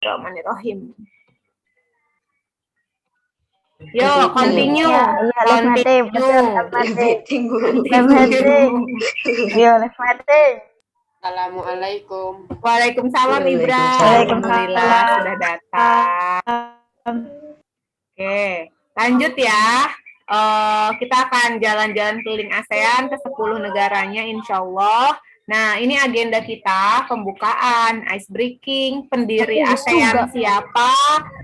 Bismillahirrahmanirrahim. Yo, continue. Iya, live meeting. Betul, live meeting. Live meeting. Iya, live meeting. Assalamualaikum. Waalaikumsalam Ibra. Waalaikumsalam. Alhamdulillah sudah datang. Oke, lanjut ya. Kita akan jalan-jalan keliling ASEAN ke 10 negaranya insya Allah. Nah, ini agenda kita, pembukaan, ice breaking, pendiri ASEAN siapa,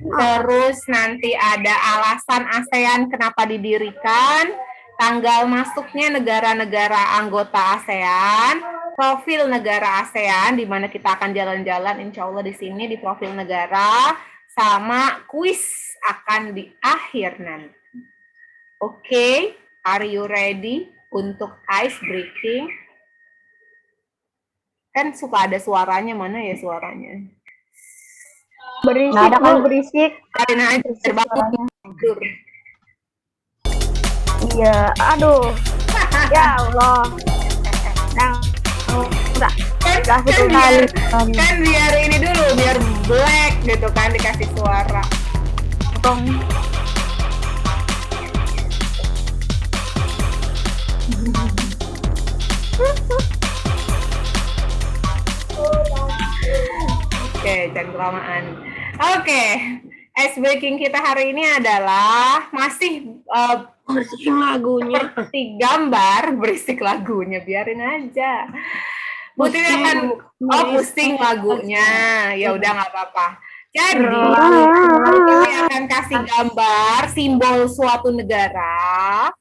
terus nanti ada alasan ASEAN kenapa didirikan, tanggal masuknya negara-negara anggota ASEAN, profil negara ASEAN, di mana kita akan jalan-jalan insya Allah di sini di profil negara, sama kuis akan di akhir nanti. Oke, are you ready untuk ice breaking? Kan suka ada suaranya, mana ya suaranya? Berisik, Bu, berisik. Karena aja terbangun tidur. Iya, aduh. Ya Allah. Nah, enggak. Kan biar ini dulu, biar black gitu kan, dikasih suara. Tong. Oke, jangan kelamaan. Oke, ice breaking kita hari ini adalah masih lagunya seperti gambar, berisik lagunya, biarin aja. Putri akan pusing lagunya, ya udah nggak apa-apa. Jadi ini akan kasih gambar simbol suatu negara.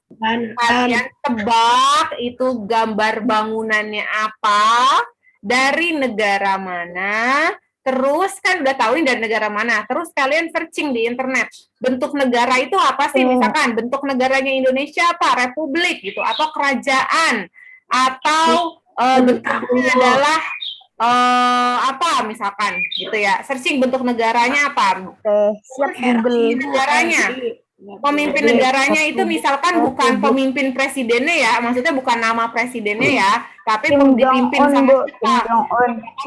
Kalian tebak itu gambar bangunannya apa, dari negara mana. Terus kan udah tahu ini dari negara mana. Terus kalian searching di internet. Bentuk negara itu apa sih? Misalkan bentuk negaranya Indonesia apa? Republik gitu, atau kerajaan, atau bentuknya adalah apa misalkan gitu ya. Searching bentuk negaranya apa? Siap Google. Negaranya. Pemimpin negaranya itu misalkan bukan pemimpin presidennya ya, maksudnya bukan nama presidennya ya, tapi dipimpin sama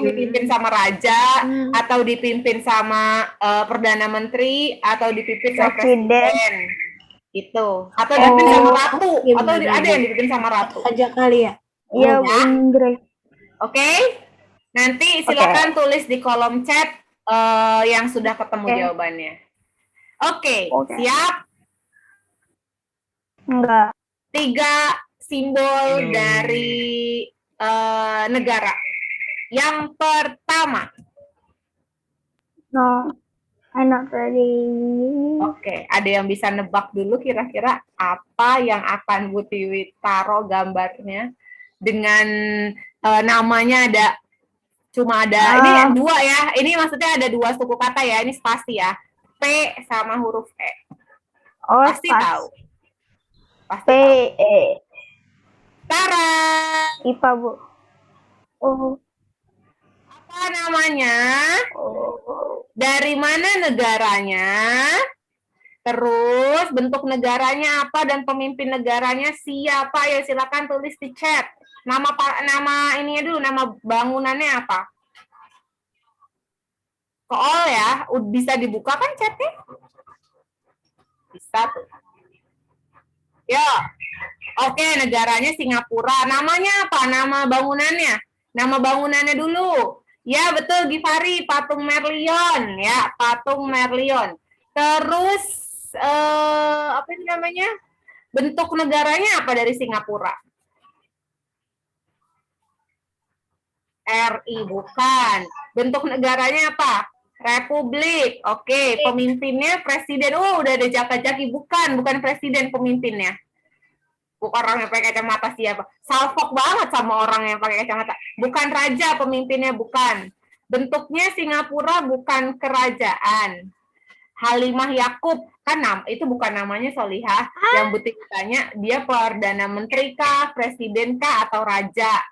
dipimpin sama raja, atau dipimpin sama perdana menteri, atau dipimpin sama presiden, itu, atau dipimpin sama ratu, atau ada yang dipimpin sama ratu Aja kali ya. Iya, Inggris. Oke, nanti silakan tulis di kolom chat yang sudah ketemu jawabannya. Oke, siap? Enggak. 3 simbol dari negara. Yang pertama. No, I'm not ready. Oke, ada yang bisa nebak dulu kira-kira apa yang akan Bu Tiwi taruh gambarnya dengan namanya ada, cuma ada, ini 2 ya, ini maksudnya ada 2 suku kata ya, ini spasi ya. P sama huruf E. Pasti tahu. Pasti P-E. Tara. IPA, Bu. Apa namanya? Dari mana negaranya? Terus bentuk negaranya apa dan pemimpin negaranya siapa? Ya silakan tulis di chat. Nama ininya dulu, nama bangunannya apa? Kool ya, bisa dibuka kan chatnya? Bisa tuh. Yo, oke, negaranya Singapura. Namanya apa? Nama bangunannya? Nama bangunannya dulu. Ya, betul, Givari, Patung Merlion. Ya, Patung Merlion. Terus, apa ini namanya? Bentuk negaranya apa dari Singapura? RI, bukan. Bentuk negaranya apa? Republik. Oke, pemimpinnya presiden. Oh, udah ada jaka-jaki. Bukan presiden pemimpinnya. Bukan orang yang pakai kacamata siapa. Salfok banget sama orang yang pakai kacamata. Bukan raja pemimpinnya, bukan. Bentuknya Singapura bukan kerajaan. Halimah Yakub, kan itu bukan namanya Solihah. Yang butik tanya, dia perdana menteri kah, presiden kah, atau raja.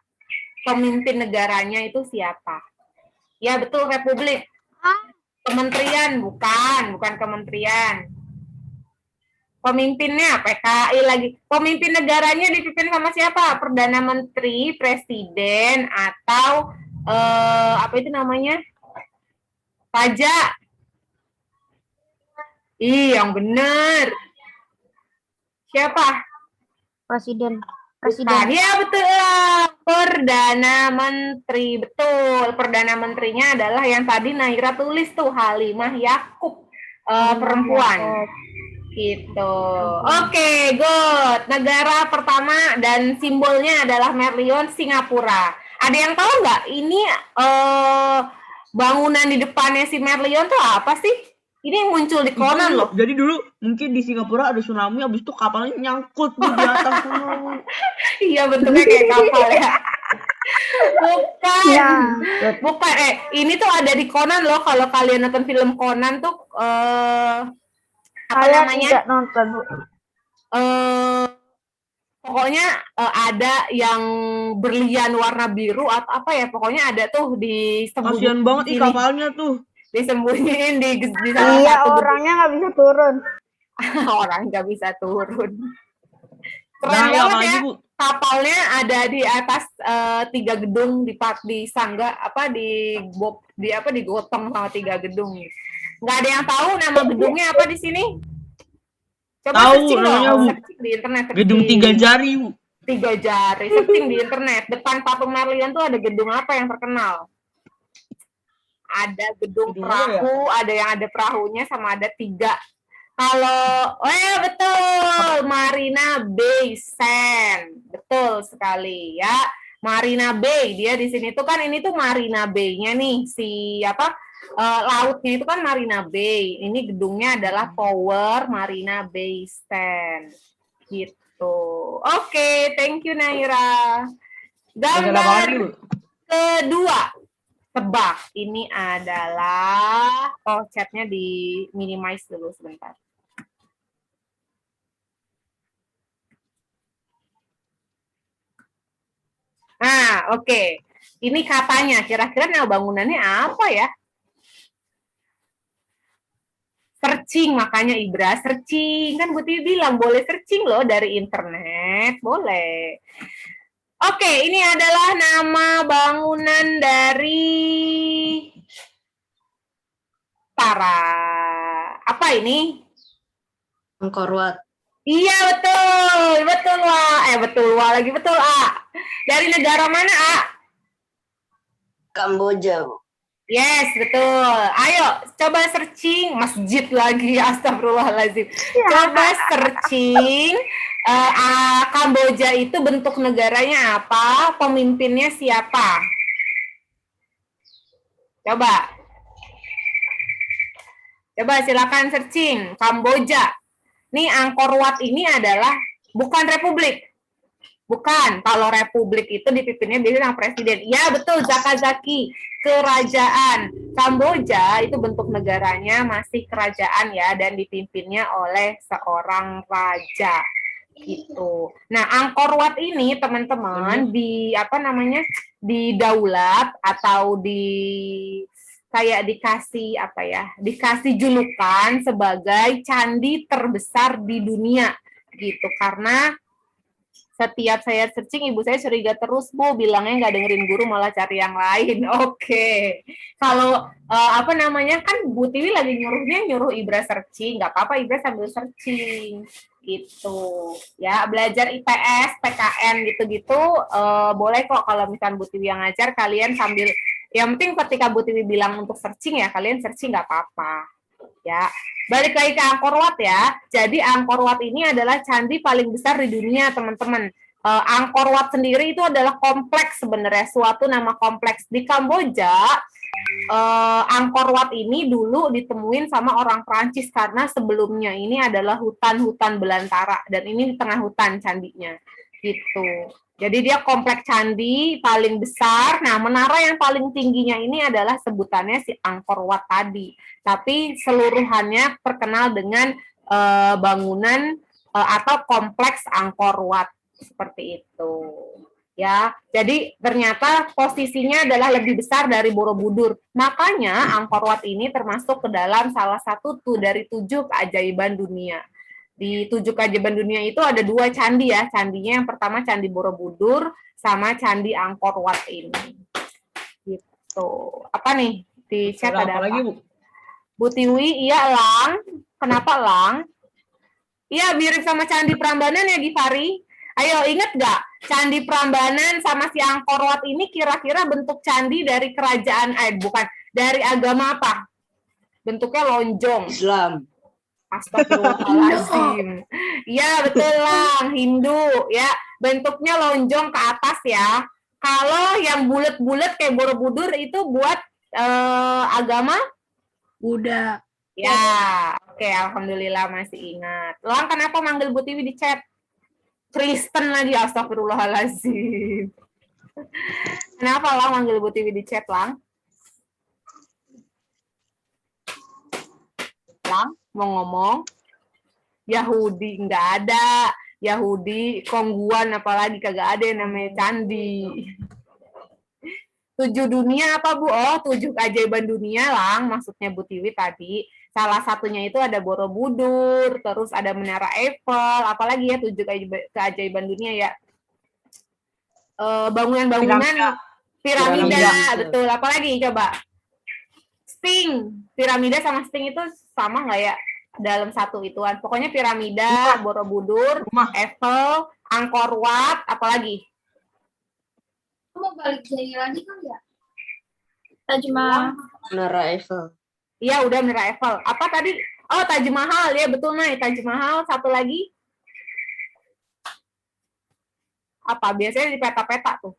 Pemimpin negaranya itu siapa? Ya, betul, republik. Kementerian, bukan kementerian. Pemimpinnya PKI lagi. Pemimpin negaranya dipimpin sama siapa? Perdana Menteri, Presiden, atau apa itu namanya? Raja. Yang benar. Siapa? Presiden. Bukan. Ya betul. Perdana Menteri. Betul. Perdana Menterinya adalah yang tadi Naira tulis tuh, Halimah Yacob. Perempuan. Gitu. Oke, good. Negara pertama dan simbolnya adalah Merlion, Singapura. Ada yang tahu nggak ini bangunan di depannya si Merlion tuh apa sih? Ini yang muncul di Conan loh. Jadi dulu mungkin di Singapura ada tsunami, habis itu kapalnya nyangkut di atas tuh. Iya, bentuknya kayak kapal ya. Bukan. Ya. Bukan. Ini tuh ada di Conan loh. Kalau kalian nonton film Conan tuh apa Kalian namanya? tidak nonton, Bu. Pokoknya ada yang berlian warna biru atau apa ya, pokoknya ada tuh disembunyiin. Kasian banget nih kapalnya tuh. Disembunyiin di salah Iya, satu orangnya nggak bisa turun. orang nggak bisa turun. Keren Nah, ya banget apalagi, ya. Bu? Kapalnya ada di atas 3 gedung di sangga apa di digotong sama 3 gedung. Nggak ada yang tahu nama gedungnya apa di sini? Coba Tahu searching namanya, dong, Bu. searching di internet. Gedung 3 jari, Bu. 3 jari, searching di internet. Depan patung Merlion tuh ada gedung apa yang terkenal? Ada gedung perahu, ada yang ada perahunya sama ada 3. Kalau, betul, Marina Bay Sands, betul sekali ya. Marina Bay, dia di sini tuh kan ini tuh Marina Bay-nya nih, lautnya itu kan Marina Bay. Ini gedungnya adalah Tower Marina Bay Sands, gitu. Oke, thank you Naira. Gambar kedua. Tebak, ini adalah chatnya di minimize dulu sebentar. Nah, oke. Ini katanya, kira-kira nama bangunannya apa ya? Searching, makanya Ibra, searching. Kan Bu Tiwi bilang, boleh searching loh dari internet, boleh. Oke, ini adalah nama bangunan dari Tara. Apa ini? Angkor Wat. Iya, betul. Betul, Wak. Betul, Wak. Lagi betul, A. Dari negara mana, A? Kamboja. Yes, betul. Ayo, coba searching. Masjid lagi, astagfirullahaladzim. Coba searching. Kamboja itu bentuk negaranya apa? Pemimpinnya siapa? Coba. Coba silakan searching. Kamboja. Nih Angkor Wat ini adalah bukan republik. Bukan. Kalau republik itu dipimpinnya biasanya presiden. Ya, betul, Zakazaki. Kerajaan. Kamboja itu bentuk negaranya masih kerajaan ya, dan dipimpinnya oleh seorang raja. Gitu. Nah, Angkor Wat ini teman-teman di daulat atau kayak dikasih julukan sebagai candi terbesar di dunia gitu, karena setiap saya searching ibu saya curiga terus, Bu, bilangnya nggak dengerin guru malah cari yang lain. Oke. Kalau kan Bu Tiwi lagi nyuruh Ibra searching, nggak apa-apa Ibra sambil searching gitu ya, belajar IPS, PKN gitu-gitu boleh kok. Kalau misalkan Bu Tiwi yang ngajar, kalian sambil, yang penting ketika Bu Tiwi bilang untuk searching ya kalian searching, nggak apa-apa ya. Balik lagi ke Angkor Wat ya. Jadi Angkor Wat ini adalah candi paling besar di dunia, teman-teman. Angkor Wat sendiri itu adalah kompleks sebenarnya, suatu nama kompleks di Kamboja. Angkor Wat ini dulu ditemuin sama orang Prancis karena sebelumnya ini adalah hutan-hutan belantara dan ini di tengah hutan candinya gitu. Jadi dia kompleks candi paling besar. Nah, menara yang paling tingginya ini adalah sebutannya si Angkor Wat tadi. Tapi seluruhannya terkenal dengan bangunan atau kompleks Angkor Wat seperti itu. Ya, jadi ternyata posisinya adalah lebih besar dari Borobudur. Makanya Angkor Wat ini termasuk ke dalam salah satu dari 7 keajaiban dunia. Di 7 keajaiban dunia itu ada 2 candi ya. Candinya yang pertama Candi Borobudur sama Candi Angkor Wat ini. Gitu. Apa nih? Di chat Ada ada apa lagi, apa? Bu? Bu Tiwi, iya Lang. Kenapa Lang? Iya, mirip sama Candi Prambanan ya, Givari. Ayo, inget nggak? Candi Prambanan sama si Angkor Wat ini kira-kira bentuk candi dari kerajaan, bukan, dari agama apa? Bentuknya lonjong. Islam. Astagfirullahaladzim. Iya, betul Lang. Hindu, ya. Bentuknya lonjong ke atas ya. Kalau yang bulat-bulat kayak Borobudur itu buat agama? Buddha. Ya, oke, alhamdulillah masih ingat. Lang, kenapa manggil Bu Tiwi di chat? Kristen lagi, astagfirullahaladzim. Kenapa Lang manggil Bu Tiwi di chat, Lang? Lang, mau ngomong? Yahudi, nggak ada. Yahudi, Kongguan, apalagi kagak ada yang namanya candi. 7 dunia apa, Bu? Oh, 7 keajaiban dunia, Lang. Maksudnya Bu Tiwi tadi. Salah satunya itu ada Borobudur, terus ada Menara Eiffel, apalagi ya 7 keajaiban dunia ya. Bangunan-bangunan piramida, betul. Apalagi coba? Sting. Piramida sama Sting itu sama nggak ya? Dalam satu ituan. Pokoknya piramida, Borobudur, Eiffel, Angkor Wat, apalagi? Mau balik sini lagi kan ya? Taj Mahal. Menara Eiffel. Iya, udah Menara Eiffel. Apa tadi? Oh, Taj Mahal. Ya, betul, Nay. Taj Mahal. Satu lagi. Apa? Biasanya di peta-peta tuh.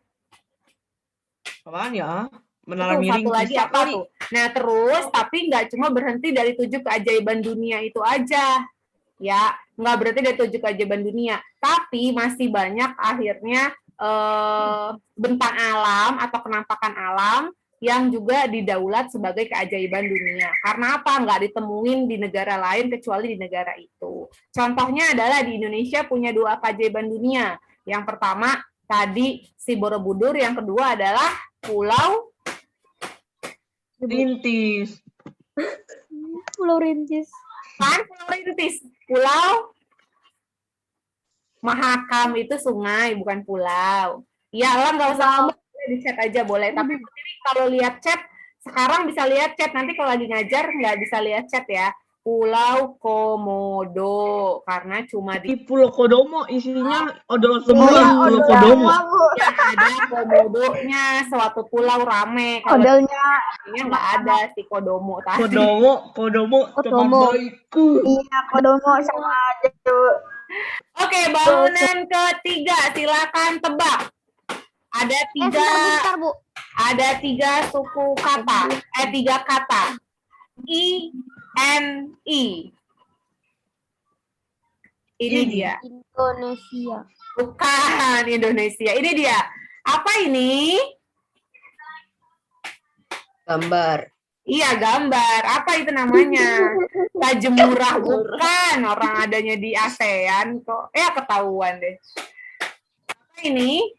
Apaan ya? Menara Itu, miring. satu lagi apa tuh? Nah, terus, tapi nggak cuma berhenti dari 7 keajaiban dunia itu aja. Ya, nggak berhenti dari 7 keajaiban dunia. Tapi masih banyak akhirnya bentang alam atau penampakan alam yang juga didaulat sebagai keajaiban dunia. Karena apa? Nggak ditemuin di negara lain kecuali di negara itu. Contohnya adalah di Indonesia punya 2 keajaiban dunia. Yang pertama tadi si Borobudur, yang kedua adalah Pulau Rintis. Pulau Rintis. Kan? Pulau Rintis. Pulau Mahakam itu sungai, bukan pulau. Ya, Alam nggak usah ngomong, di chat aja boleh. Tapi kalau lihat chat, sekarang bisa lihat chat. Nanti kalau lagi ngajar, nggak bisa lihat chat ya. Pulau Komodo. Karena cuma Di di Pulau Kodomo isinya odol semua. Pulau Kodomo. yang ada komodonya, suatu pulau rame. Kalau Odolnya nggak ada si Kodomo tadi. Kodomo teman Kodomo. baikku. iya Kodomo sama aja tuh. Oke, bangunan ketiga. Silakan tebak. Ada 3 Bentar, Bu. ada 3 suku kata, 3 kata. I-N-I. Ini dia. Indonesia. Bukan Indonesia. Ini dia. Apa ini? Gambar. Iya, gambar. Apa itu namanya? Tajemurah. Bukan. Orang adanya di ASEAN kok. Ketahuan deh. Apa ini?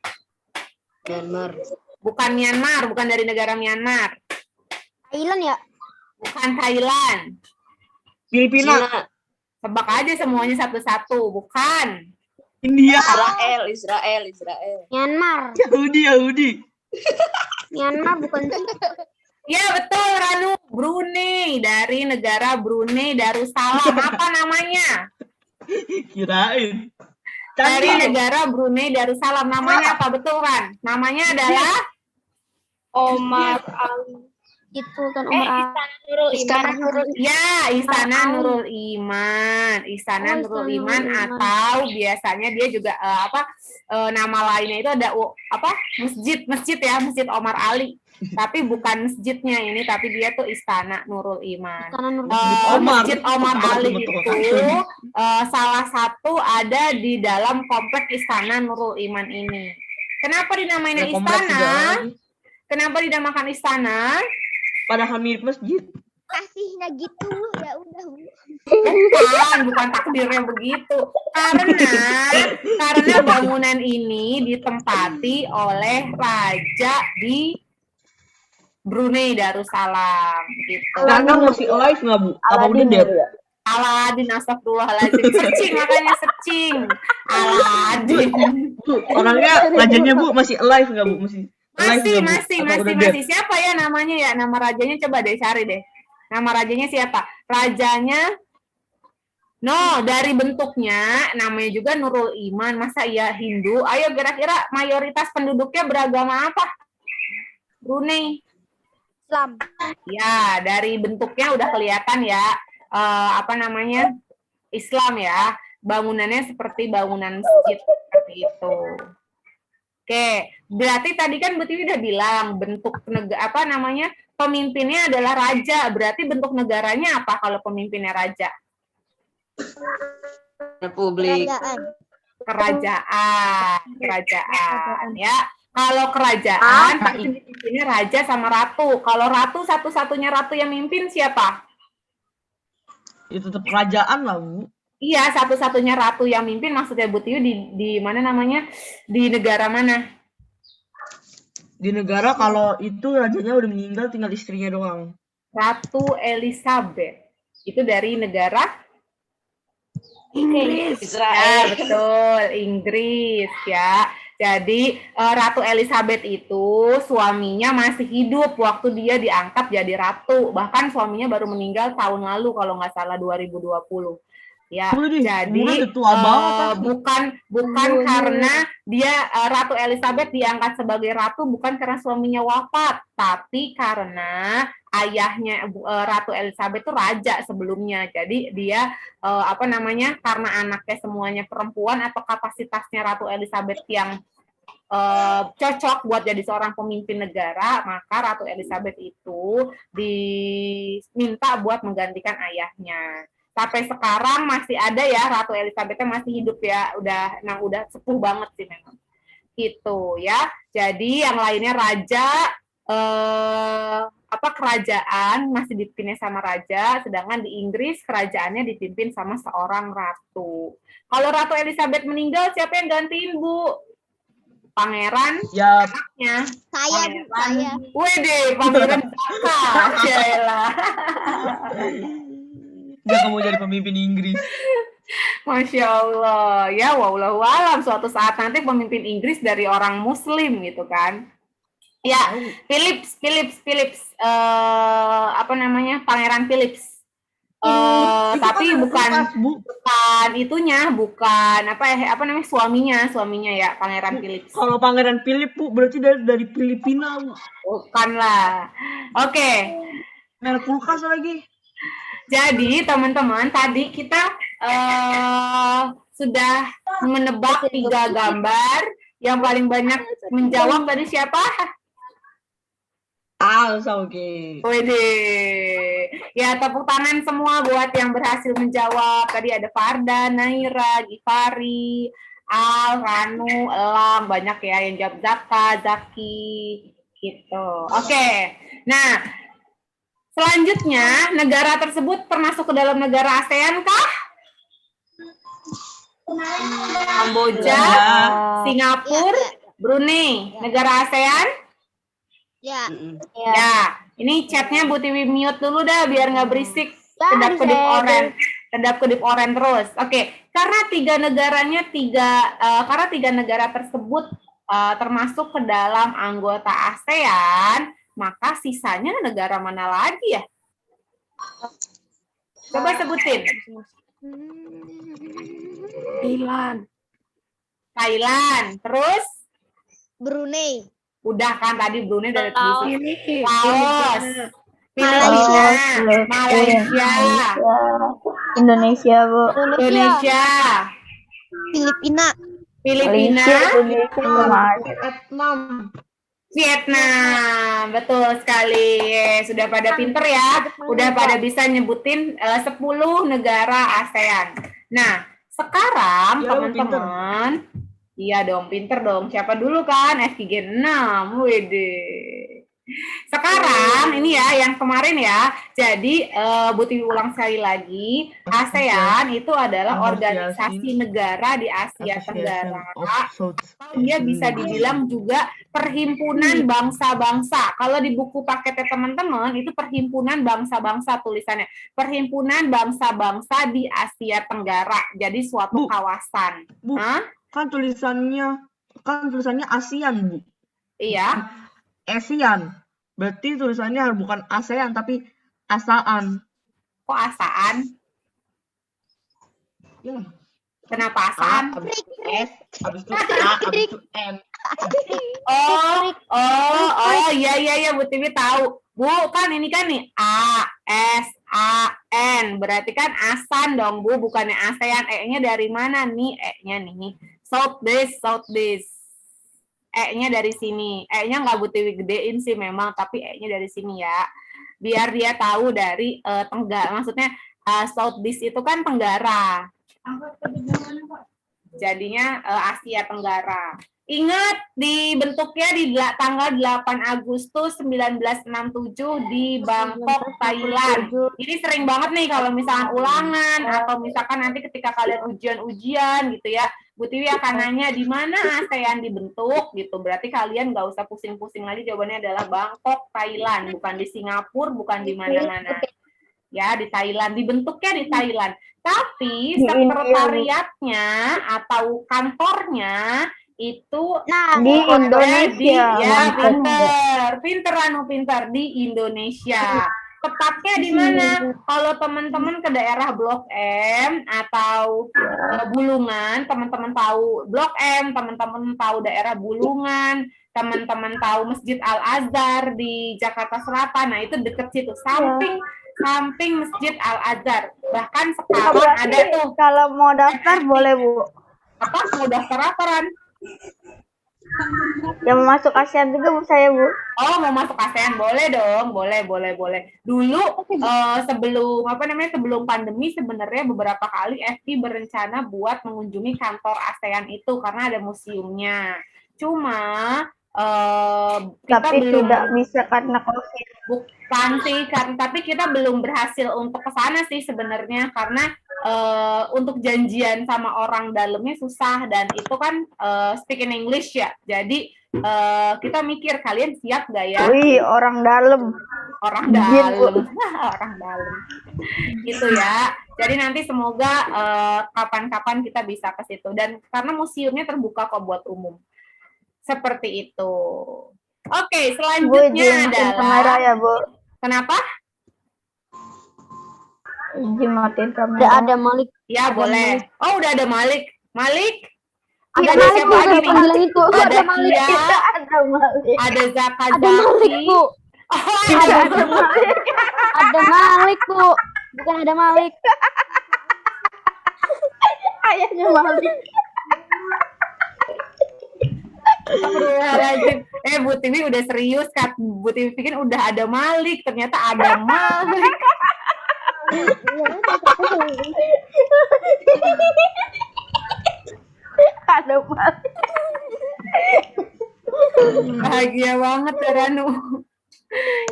Myanmar. Bukan Myanmar. Bukan dari negara Myanmar. Thailand ya? Bukan Thailand. Filipina. Cina. Tebak aja semuanya satu-satu. Bukan. India. Israel. Myanmar. Yahudi. Myanmar bukan sih? Ya, betul, Ranu. Brunei. Dari negara Brunei Darussalam. Apa namanya? Kirain. Dari Cantik. negara Brunei Darussalam. Namanya apa? Betul, Ran? Namanya adalah Omar Ali. Itu kan Umar. Istana Nurul. ya, Istana Nurul Iman. Istana Nurul Iman, atau biasanya dia juga nama lainnya itu ada masjid ya, Masjid Omar Ali. Tapi bukan masjidnya ini, tapi dia tuh Istana Nurul Iman. Masjid Omar Ali itu salah satu ada di dalam komplek Istana Nurul Iman ini. Kenapa dinamainnya istana? Kenapa dinamakan istana? Padahal mirip masjid. Kasihnya gitu, ya udah. Bukan takdirnya begitu. Karena bangunan ini ditempati oleh raja di Brunei Darussalam gitu. Kakak masih alive nggak, Bu? Apa udah dead? Aladin, astagfirullahaladzim. Searching. Aladin. Bu, orangnya rajannya Bu masih alive nggak, Bu? Masih Masih, Bu? masih, Atau masih, udah dead? masih. Siapa ya namanya ya? Nama rajanya coba deh cari deh. Nama rajanya siapa? Rajanya, no, dari bentuknya namanya juga Nurul Iman. Masa iya Hindu? Ayo kira-kira mayoritas penduduknya beragama apa? Brunei. Islam. Ya, dari bentuknya udah kelihatan ya. Apa namanya? Islam ya. Bangunannya seperti bangunan masjid seperti itu. Oke, berarti tadi kan Bu Tiwi udah bilang bentuk apa namanya, pemimpinnya adalah raja. Berarti bentuk negaranya apa kalau pemimpinnya raja? Republik. Kerajaan ya. Kalau kerajaan pasti dipimpinnya raja sama ratu. Kalau ratu, satu-satunya ratu yang mimpin siapa? Itu tetap kerajaan lah, Bu. Iya, satu-satunya ratu yang mimpin maksudnya Bu Tiwi di mana namanya? Di negara mana? Di negara kalau itu rajanya udah meninggal, tinggal istrinya doang. Ratu Elizabeth. Itu dari negara Inggris. Ya, betul, Inggris ya. Jadi Ratu Elizabeth itu suaminya masih hidup waktu dia diangkat jadi ratu. Bahkan suaminya baru meninggal tahun lalu kalau nggak salah 2020. Ya, jadi bukan karena dia Ratu Elizabeth diangkat sebagai ratu bukan karena suaminya wafat, tapi karena ayahnya Ratu Elizabeth itu raja sebelumnya. Jadi dia apa namanya? Karena anaknya semuanya perempuan atau kapasitasnya Ratu Elizabeth yang cocok buat jadi seorang pemimpin negara, maka Ratu Elizabeth itu diminta buat menggantikan ayahnya. Sampai sekarang masih ada ya Ratu Elizabeth-nya masih hidup ya, udah sepuh banget sih memang. Gitu ya. Jadi yang lainnya raja kerajaan masih dipimpin sama raja, sedangkan di Inggris kerajaannya dipimpin sama seorang ratu. Kalau Ratu Elizabeth meninggal, siapa yang gantiin, Bu? Pangeran ya anaknya. Saya, Bu, saya. Wede, Pangeran Zaka. Yaelah. nggak kamu jadi pemimpin Inggris. Masya Allah. Ya, wallahu alam. Suatu saat nanti pemimpin Inggris dari orang Muslim gitu kan. Ya, Philips. Apa namanya? Pangeran Philips. Tapi kan bukan kulkas, Bu. bukan itunya, bukan apa namanya suaminya ya, Pangeran Philips. Kalau Pangeran Philip, Bu, berarti dari Filipina, Bu. Bukan lah. Oke. Merek kulkas lagi. Jadi teman-teman tadi kita sudah menebak 3 gambar. Yang paling banyak menjawab tadi siapa? Oke. Wede. Ya, tepuk tangan semua buat yang berhasil menjawab. Tadi ada Farda, Naira, Gifari, Al, Ranu, Elam, banyak ya yang jawab Zaka, Zaki, gitu. Oke. Nah, selanjutnya, negara tersebut termasuk ke dalam negara ASEAN kah? Kamboja, Singapura, Brunei, negara ASEAN? Ya. Ya, ini chatnya Bu Tiwi mute dulu dah biar nggak berisik. Kedap-kedip oren terus. Oke, karena tiga negara tersebut termasuk ke dalam anggota ASEAN, maka sisanya negara mana lagi ya? Coba sebutin. Thailand. Terus? Brunei. Udah kan tadi Brunei dari Laos. Malaysia. Indonesia, Bu. Indonesia. Filipina. Vietnam. Betul sekali. Sudah pada pinter ya. Udah pada bisa nyebutin 10 negara ASEAN. Nah, sekarang teman-teman, iya dong, pinter dong. Siapa dulu kan? FKG 6. Wede. Sekarang ini ya yang kemarin ya. Jadi Bu Tiwi ulang sekali lagi, ASEAN itu adalah organisasi negara di Asia Tenggara. Dia bisa dibilang juga perhimpunan bangsa-bangsa. Kalau di buku paketnya teman-teman itu perhimpunan bangsa-bangsa tulisannya. Perhimpunan bangsa-bangsa di Asia Tenggara. Jadi suatu kawasan. Bu, kan tulisannya ASEAN, Bu. Iya. ASEAN. Berarti tulisannya bukan ASEAN tapi ASAAN. Kok asaan? Ya. Kenapa A, asaan? habis itu S, habis itu A, habis itu N. Oh, iya, Bu Tiwi tahu. Bu, kan ini kan nih A, S, A, N. Berarti kan asan dong, Bu, bukannya ASEAN. E-nya dari mana nih? E-nya nih. Southeast. E-nya dari sini. E-nya nggak Bu Tiwi gedein sih memang, tapi E-nya dari sini ya. Biar dia tahu dari Tenggara. Maksudnya Southeast itu kan Tenggara. Jadinya Asia Tenggara. Ingat dibentuknya di tanggal 8 Agustus 1967 di Bangkok, Thailand. Ini sering banget nih kalau misalkan ulangan atau misalkan nanti ketika kalian ujian-ujian gitu ya, Bu Tiwi akan nanya di mana ASEAN dibentuk gitu. Berarti kalian nggak usah pusing-pusing lagi, jawabannya adalah Bangkok, Thailand, bukan di Singapura, bukan di mana-mana. Ya, di Thailand, dibentuknya di Thailand. Tapi sekretariatnya atau kantornya itu di Indonesia. pinter di Indonesia. Tepatnya di mana? Kalau teman-teman ke daerah Blok M atau Bulungan, teman-teman tahu Blok M, teman-teman tahu daerah Bulungan, teman-teman tahu Masjid Al Azhar di Jakarta Selatan. Nah, itu deket situ, samping Masjid Al Azhar. Bahkan sekarang ada tuh. Kalau mau daftar boleh, Bu. Apa? Mau daftar apa, Ran? Yang masuk ASEAN juga Bu saya, Bu. Oh, mau masuk ASEAN, boleh dong, boleh. Dulu sebelum pandemi sebenarnya beberapa kali FT berencana buat mengunjungi kantor ASEAN itu karena ada museumnya. Cuma tapi tidak bisa karena COVID. Bukan sih, tapi kita belum berhasil untuk ke sana sih sebenarnya karena untuk janjian sama orang dalamnya susah dan itu kan speak in English ya. Jadi kita mikir kalian siap gak ya? Wih, orang dalam. Orang dalam. Gitu ya. Jadi nanti semoga kapan-kapan kita bisa ke situ dan karena museumnya terbuka kok buat umum. Seperti itu. Oke, selanjutnya adalah kamera ya, Bu. Kenapa? Izin matiin kamera. Udah ada Malik. Ya, boleh. Oh, udah ada Malik. Malik? Ada Malik siapa lagi lagi nih? panggilan itu? Ada Malik. Kia, Ada Malik. ada Zaka Ada Malik, Zaki. Bu. Oh, Ada Malik. Ada Malik, Bu. Bukan ada Malik. Ayahnya Malik. Astagfirullahaladzim. Bu Tiwi udah serius kan? Bu Tiwi pikir udah ada Malik, ternyata ada Malik. Ada Malik. Bahagia banget ya Ranu.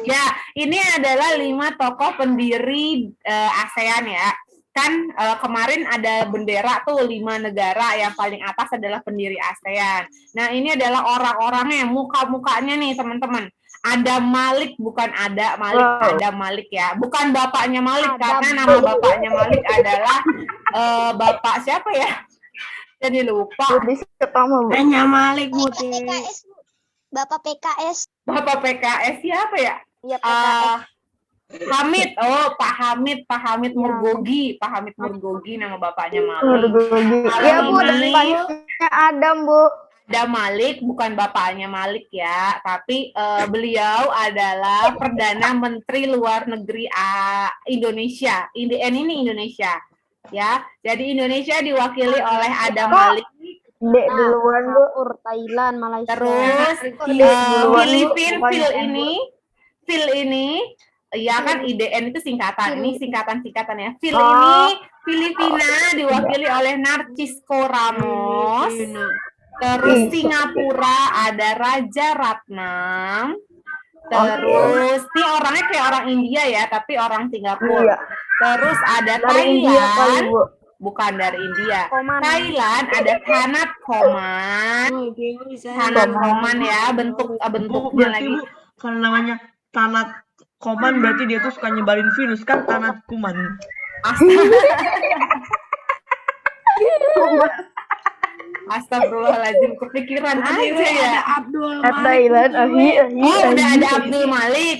Ya, ini adalah 5 tokoh pendiri ASEAN ya. Kan kemarin ada bendera tuh 5 negara, yang paling atas adalah pendiri ASEAN. Nah, ini adalah orang-orangnya, muka-mukanya nih teman-teman. Ada Malik, bukan ada Malik, ada Malik ya. Bukan bapaknya Malik, karena nama bapaknya Malik adalah bapak siapa ya? Jadi lupa. Bisa ketemu, Bu. Hanya Malik Muti. PKS, Bu. Bapak PKS. Bapak PKS siapa ya? Iya, PKS. Hamid, Pak Hamid Murgogi, Pak Hamid Murgogi nama bapaknya Malik. Iya, Bu, depannya Adam, Bu. Ada Malik, bukan bapaknya Malik ya, tapi beliau adalah Perdana Menteri Luar Negeri Indonesia. Ini Indonesia, ya. Jadi Indonesia diwakili oleh Adam Malik. Dek duluan, Bu. Thailand, Malaysia. Terus Phil ini, ya kan IDN itu singkatan. Ini singkatan-singkatan ya. Phil ini Filipina diwakili oleh Narcisco Ramos. Terus Singapura ada Raja Ratnam. Terus ini orangnya kayak orang India ya, tapi orang Singapura. Iya. Terus ada Dari India kali, Thailand. Bu. Bukan dari India. Koman. Thailand ada Thanat Koman. Thanat Koman ya, bentuknya Berarti lagi. Bu, kalau namanya Tanat Koman berarti dia tuh suka nyebarin virus kan, Tanat Kuman. Astagfirullahaladzim, kepikiran aja ya. Abdul Thailand, Oh, udah ada Abdul Malik.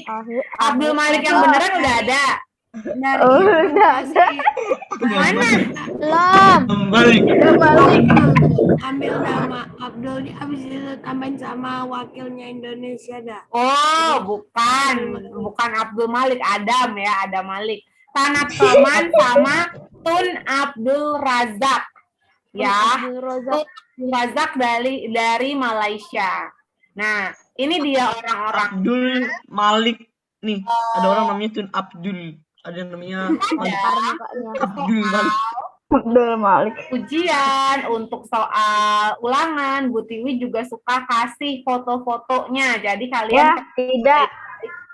Abdul Malik yang beneran udah ada. Oh, udah ada. Mana? Belum. Kembali. Malik. Ambil nama Abdulnya habis itu tambahin sama wakilnya Indonesia dah. Oh, bukan Abdul Malik, Adam ya, Adam Malik. Sanad Koman sama Tun Abdul Razak. Ya, Tun Abdul Razak dari Malaysia. Nah, ini dia orang-orang. Abdul Malik nih. Ada orang namanya Tun Abdul. Ada yang namanya Malik. Abdul Malik. Abdul Malik. Ujian untuk soal ulangan, Bu Tiwi juga suka kasih foto-fotonya. Jadi kalian Ya, tidak.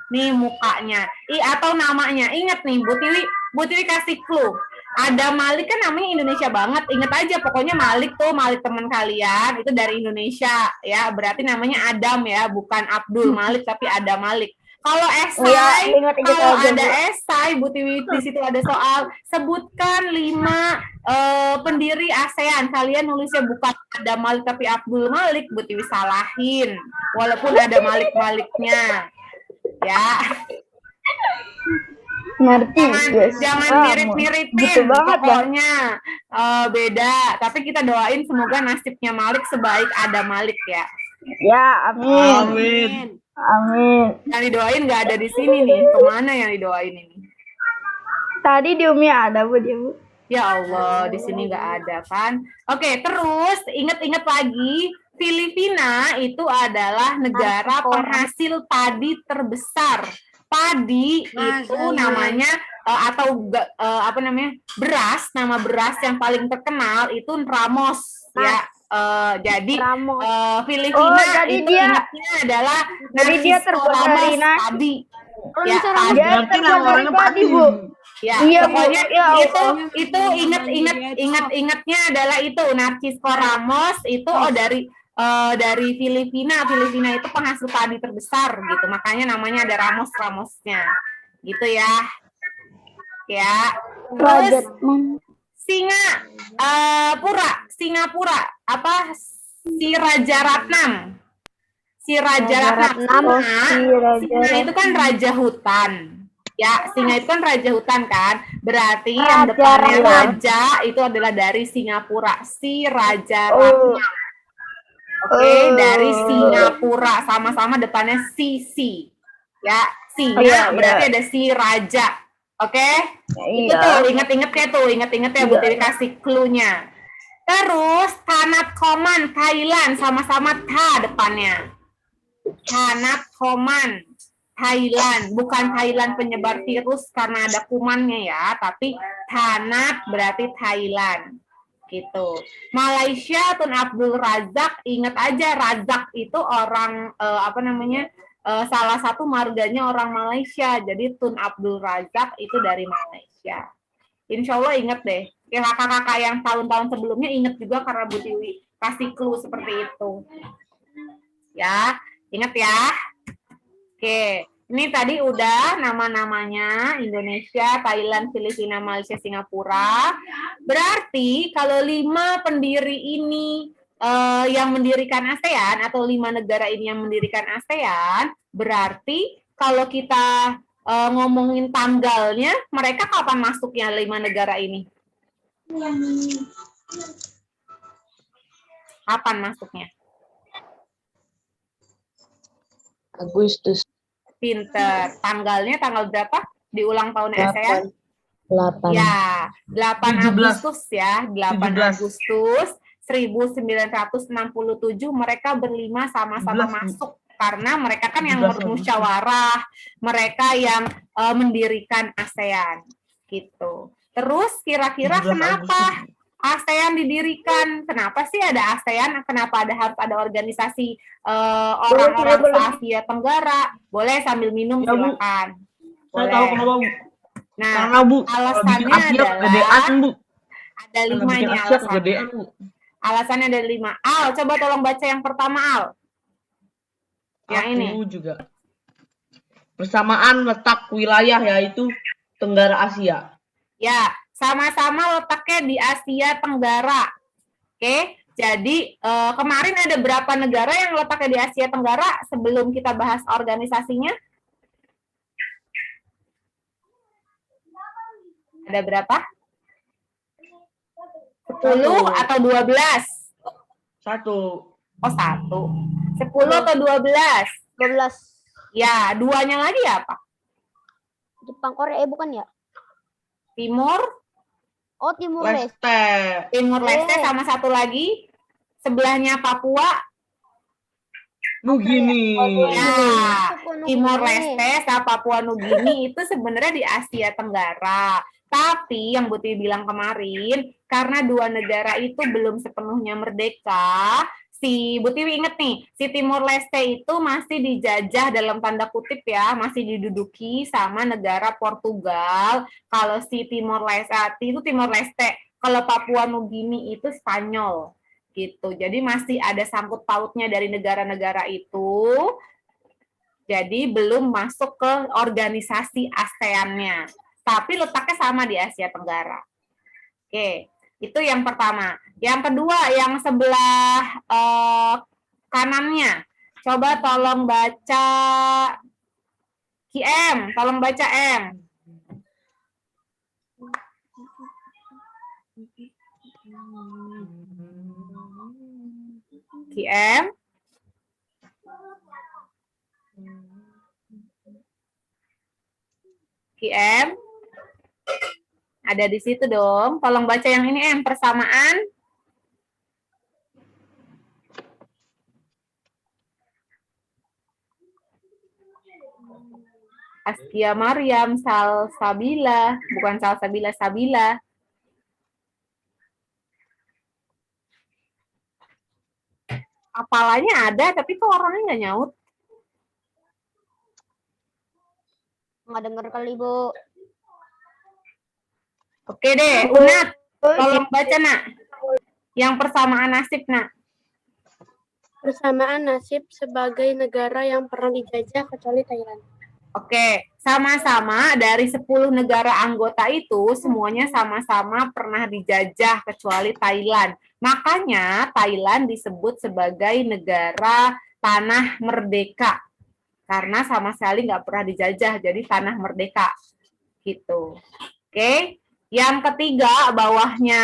nih mukanya, atau namanya. Ingat nih, Bu Tiwi kasih clue. Ada Malik kan namanya Indonesia banget. Ingat aja pokoknya Malik tuh, Malik teman kalian itu dari Indonesia ya. Berarti namanya Adam ya, bukan Abdul Malik tapi Adam Malik. Kalau esai, Iya, ingat kalau aja, ada Bu. esai, Bu Tiwi di situ ada soal sebutkan 5 pendiri ASEAN. Kalian nulisnya bukan Adam Malik tapi Abdul Malik, Bu Tiwi salahin. Walaupun ada Malik-Maliknya. Ya. Ngerti, guys. Jangan Ah, mirip-miripin, gitu banget, Bang. pokoknya beda. Tapi kita doain semoga nasibnya Malik sebaik ada Malik ya. Ya, amin. Amin. Amin. Yang didoain nggak ada di sini nih. Kemana yang didoain ini? Tadi di Umi ada, Bu, dia, Bu. Ya Allah, di sini nggak ada kan? Oke, terus ingat-ingat lagi, Filipina itu adalah negara penghasil padi terbesar. Padi itu namanya apa namanya, beras. Nama beras yang paling terkenal itu Ramos ya. Jadi Ramos. Filipina Oh, jadi itu dia- ingatnya adalah jadi dia Narciso terbuat dari Ramos nasi. padi. Oh, Ya, bisa padi. Dia Berarti terbuat dari namanya padi, Bu. Ya, Iya, Bu. pokoknya Ya, itu ingat-ingatnya adalah itu Narciso Ramos itu dari Filipina. Filipina itu penghasil padi terbesar gitu. Makanya namanya ada Ramosnya. Gitu ya. Ya. Terus Singapura apa si Raja Ratnam. Si Raja Ratnam. Oh, si Raja Singa itu kan raja hutan. Ya, singa itu kan raja hutan kan. Berarti yang Raja depannya Ratnam. raja itu adalah dari Singapura. Si Raja Oh. Ratnam. Oke, Oh. dari Singapura. Sama-sama depannya si. Ya, singa Iya, berarti iya. ada si raja. Oke? Itu Iya. tuh, inget-inget ya, Bu Tiwi kasih clue-nya. Terus, Thanat Khoman, Thailand. Sama-sama tha depannya. Thanat Khoman, Thailand. Bukan Thailand penyebar virus karena ada kumannya ya, tapi Thanat berarti Thailand. Gitu. Malaysia, Tun Abdul Razak, ingat aja Razak itu orang salah satu marganya orang Malaysia. Jadi Tun Abdul Razak itu dari Malaysia. Insya Allah inget deh. Ya, kakak-kakak yang tahun-tahun sebelumnya inget juga karena Bu Tiwi kasih clue seperti itu. Ya, inget ya. Oke, ini tadi udah nama-namanya Indonesia, Thailand, Filipina, Malaysia, Singapura. Berarti kalau 5 pendiri ini yang mendirikan ASEAN atau 5 negara ini yang mendirikan ASEAN, berarti kalau kita ngomongin tanggalnya, mereka kapan masuknya 5 negara ini? Kapan masuknya? Agustus Pinter. Tanggalnya tanggal berapa? Di ulang tahun ASEAN? 8. Ya, 8 17. Agustus ya. 8 17. Agustus 1967 mereka berlima sama-sama 17. masuk karena mereka kan yang 17 bermusyawarah, mereka yang mendirikan ASEAN gitu. Terus kira-kira 17 kenapa Agustus. ASEAN didirikan? Kenapa sih ada ASEAN? Kenapa harus ada organisasi orang-orang se-Asia Tenggara? Boleh sambil minum Ya, Bu. silakan. Saya tahu Boleh. kenapa, Bu. Nah, Karena, Bu, kalau bikin alasannya Asia adalah kegedean, Bu. ada Karena 5 bikin nih Asia alasannya. kegedean, Bu. Alasannya ada 5. Al, coba tolong baca yang pertama, Al. Yang Aku ini. juga. Persamaan letak wilayah yaitu Tenggara Asia. Ya, sama-sama letaknya di Asia Tenggara. Oke, Jadi kemarin ada berapa negara yang letaknya di Asia Tenggara sebelum kita bahas organisasinya? Ada berapa? 10 atau 12? 1. Oh, 1. 10 atau 12? 12. Ya, duanya lagi apa? Jepang, Korea, bukan ya? Timur, Oh, Timur Leste. Leste. Timur Leste sama satu lagi sebelahnya Papua. Nugini. Ya, Papua Timor Nugini. Leste sama Papua Nugini itu sebenarnya di Asia Tenggara. Tapi yang Bu Tiwi bilang kemarin, karena dua negara itu belum sepenuhnya merdeka, si Bu Tiwi inget nih, si Timor Leste itu masih dijajah dalam tanda kutip ya, masih diduduki sama negara Portugal. Kalau si Timor Leste itu Timor Leste, kalau Papua Nugini itu Spanyol gitu. Jadi masih ada sangkut pautnya dari negara-negara itu. Jadi belum masuk ke organisasi ASEAN-nya. Tapi letaknya sama di Asia Tenggara. Oke, itu yang pertama. Yang kedua, yang sebelah kanannya. Coba tolong baca KM, tolong baca M. KM. KM. Ada di situ dong. Tolong baca yang ini M, persamaan. Askia Maryam, Salsabila, bukan Salsabila, Sabila. Apalanya ada, tapi kok orangnya nggak nyaut. Nggak denger kali, Bu. Oke deh, Unat, tolong baca, Nak. Yang persamaan nasib, Nak. Persamaan nasib sebagai negara yang pernah dijajah kecuali Thailand. Oke, sama-sama dari 10 negara anggota itu semuanya sama-sama pernah dijajah kecuali Thailand. Makanya Thailand disebut sebagai negara tanah merdeka. Karena sama sekali nggak pernah dijajah, jadi tanah merdeka. Gitu. Oke, yang ketiga bawahnya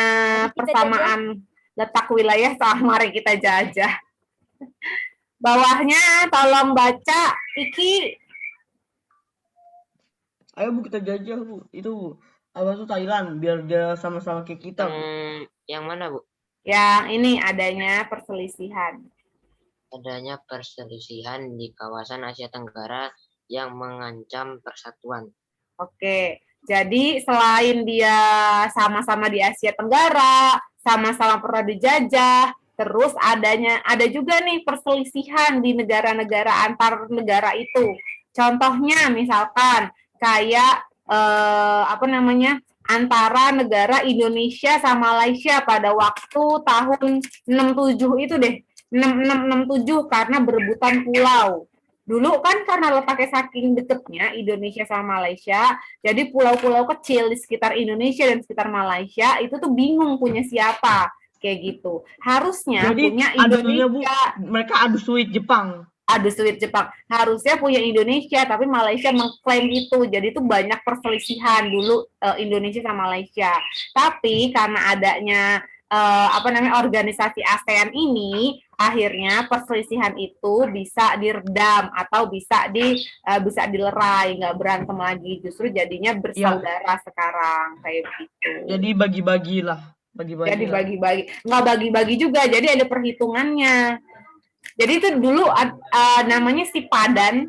persamaan letak wilayah sama mari kita jajah. Bawahnya tolong baca Iki. Ayo Bu kita jajah Bu. Itu Bu. Apa tuh Thailand biar dia sama-sama kayak kita Bu. Yang mana Bu? Yang ini adanya perselisihan. Adanya perselisihan di kawasan Asia Tenggara yang mengancam persatuan. Oke, jadi selain dia sama-sama di Asia Tenggara, sama-sama pernah dijajah, terus ada juga nih perselisihan di negara-negara antar negara itu. Contohnya misalkan kayak antara negara Indonesia sama Malaysia pada waktu tahun 67 itu deh, 6667 karena berebutan pulau. Dulu kan karena letaknya saking deketnya Indonesia sama Malaysia, jadi pulau-pulau kecil di sekitar Indonesia dan sekitar Malaysia itu tuh bingung punya siapa, kayak gitu. Harusnya Jadi punya adunya Bu, Indonesia. mereka adu suit Jepang. Adu suit Jepang. Harusnya punya Indonesia, tapi Malaysia mengklaim itu. Jadi itu banyak perselisihan dulu Indonesia sama Malaysia. Tapi karena adanya organisasi ASEAN ini, akhirnya perselisihan itu bisa diredam atau bisa dilerai, nggak berantem lagi. Justru jadinya bersaudara sekarang kayak gitu. Jadi bagi-bagilah, Jadi bagi-bagi, nggak bagi-bagi juga. Jadi ada perhitungannya. Jadi itu dulu namanya Sipadan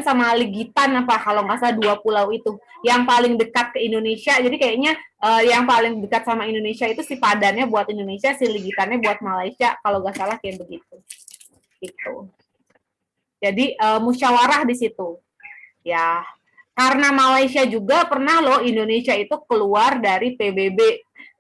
sama Ligitan apa kalau nggak salah dua pulau itu yang paling dekat ke Indonesia. Jadi kayaknya yang paling dekat sama Indonesia itu Sipadannya buat Indonesia, si Ligitannya buat Malaysia kalau nggak salah kayak begitu. Gitu. Jadi musyawarah di situ. Ya, karena Malaysia juga pernah loh Indonesia itu keluar dari PBB.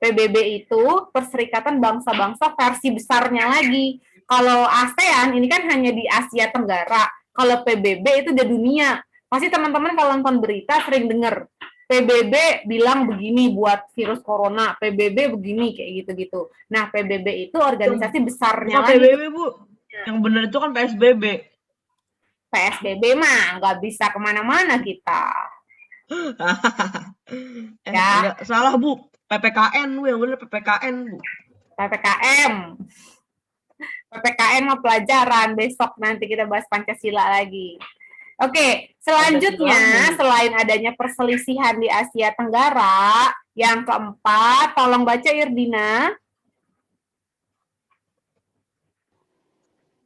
PBB itu Perserikatan Bangsa-Bangsa versi besarnya lagi. Kalau ASEAN ini kan hanya di Asia Tenggara. Kalau PBB itu di dunia. Pasti teman-teman kalau nonton berita sering dengar PBB bilang begini buat virus corona, PBB begini kayak gitu-gitu. Nah, PBB itu organisasi besarnya Bukan lagi. PBB, Bu. Yang benar itu kan PSBB. PSBB mah nggak bisa kemana-mana kita. Ya. Enggak, salah, Bu. PPKN, Bu. Yang benar PPKN, Bu. PPKM. PPKN mah pelajaran. Besok nanti kita bahas Pancasila lagi. Oke, selanjutnya selain adanya perselisihan di Asia Tenggara, yang keempat, tolong baca Irdina.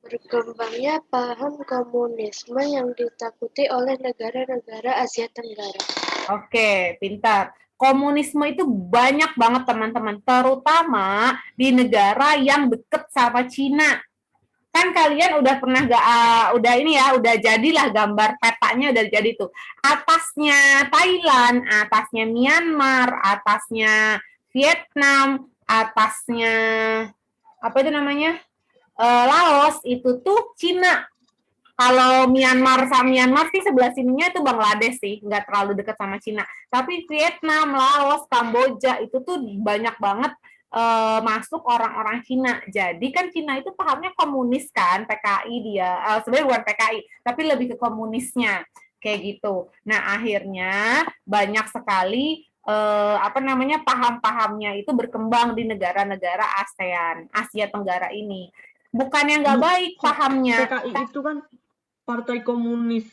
Berkembangnya paham komunisme yang ditakuti oleh negara-negara Asia Tenggara. Oke, pintar. Komunisme itu banyak banget teman-teman, terutama di negara yang deket sama Cina. Kan kalian udah pernah udah jadilah gambar petanya udah jadi tuh. Atasnya Thailand, atasnya Myanmar, atasnya Vietnam, atasnya apa itu namanya? Laos, itu tuh Cina. Kalau Myanmar sih sebelah sininya itu Bangladesh sih, nggak terlalu dekat sama Cina. Tapi Vietnam, Laos, Kamboja itu tuh banyak banget masuk orang-orang Cina. Jadi kan Cina itu pahamnya komunis kan, PKI dia. Sebenarnya bukan PKI, tapi lebih ke komunisnya kayak gitu. Nah, akhirnya banyak sekali paham-pahamnya itu berkembang di negara-negara ASEAN, Asia Tenggara ini. Bukannya nggak baik pahamnya. PKI itu kan Partai Komunis.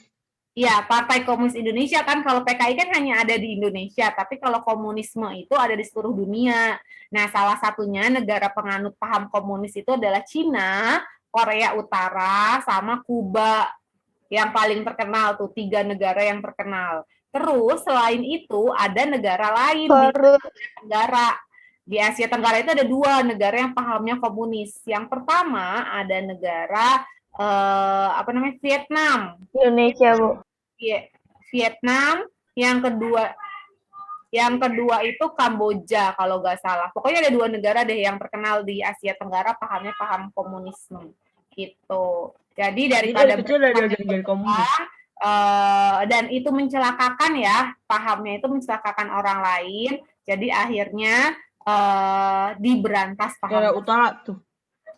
Ya, Partai Komunis Indonesia kan, kalau PKI kan hanya ada di Indonesia, tapi kalau komunisme itu ada di seluruh dunia. Nah, salah satunya negara penganut paham komunis itu adalah Cina, Korea Utara, sama Kuba. Yang paling terkenal tuh, 3 negara yang terkenal. Terus selain itu ada negara lain di Asia Tenggara. Di Asia Tenggara itu ada 2 negara yang pahamnya komunis. Yang pertama ada negara Vietnam. Indonesia, Bu. Vietnam, yang kedua itu Kamboja kalau nggak salah. Pokoknya ada 2 negara deh yang terkenal di Asia Tenggara pahamnya paham komunisme gitu. Jadi daripada komunis dan itu mencelakakan ya, pahamnya itu mencelakakan orang lain. Jadi akhirnya diberantas paham. Korea Utara tuh.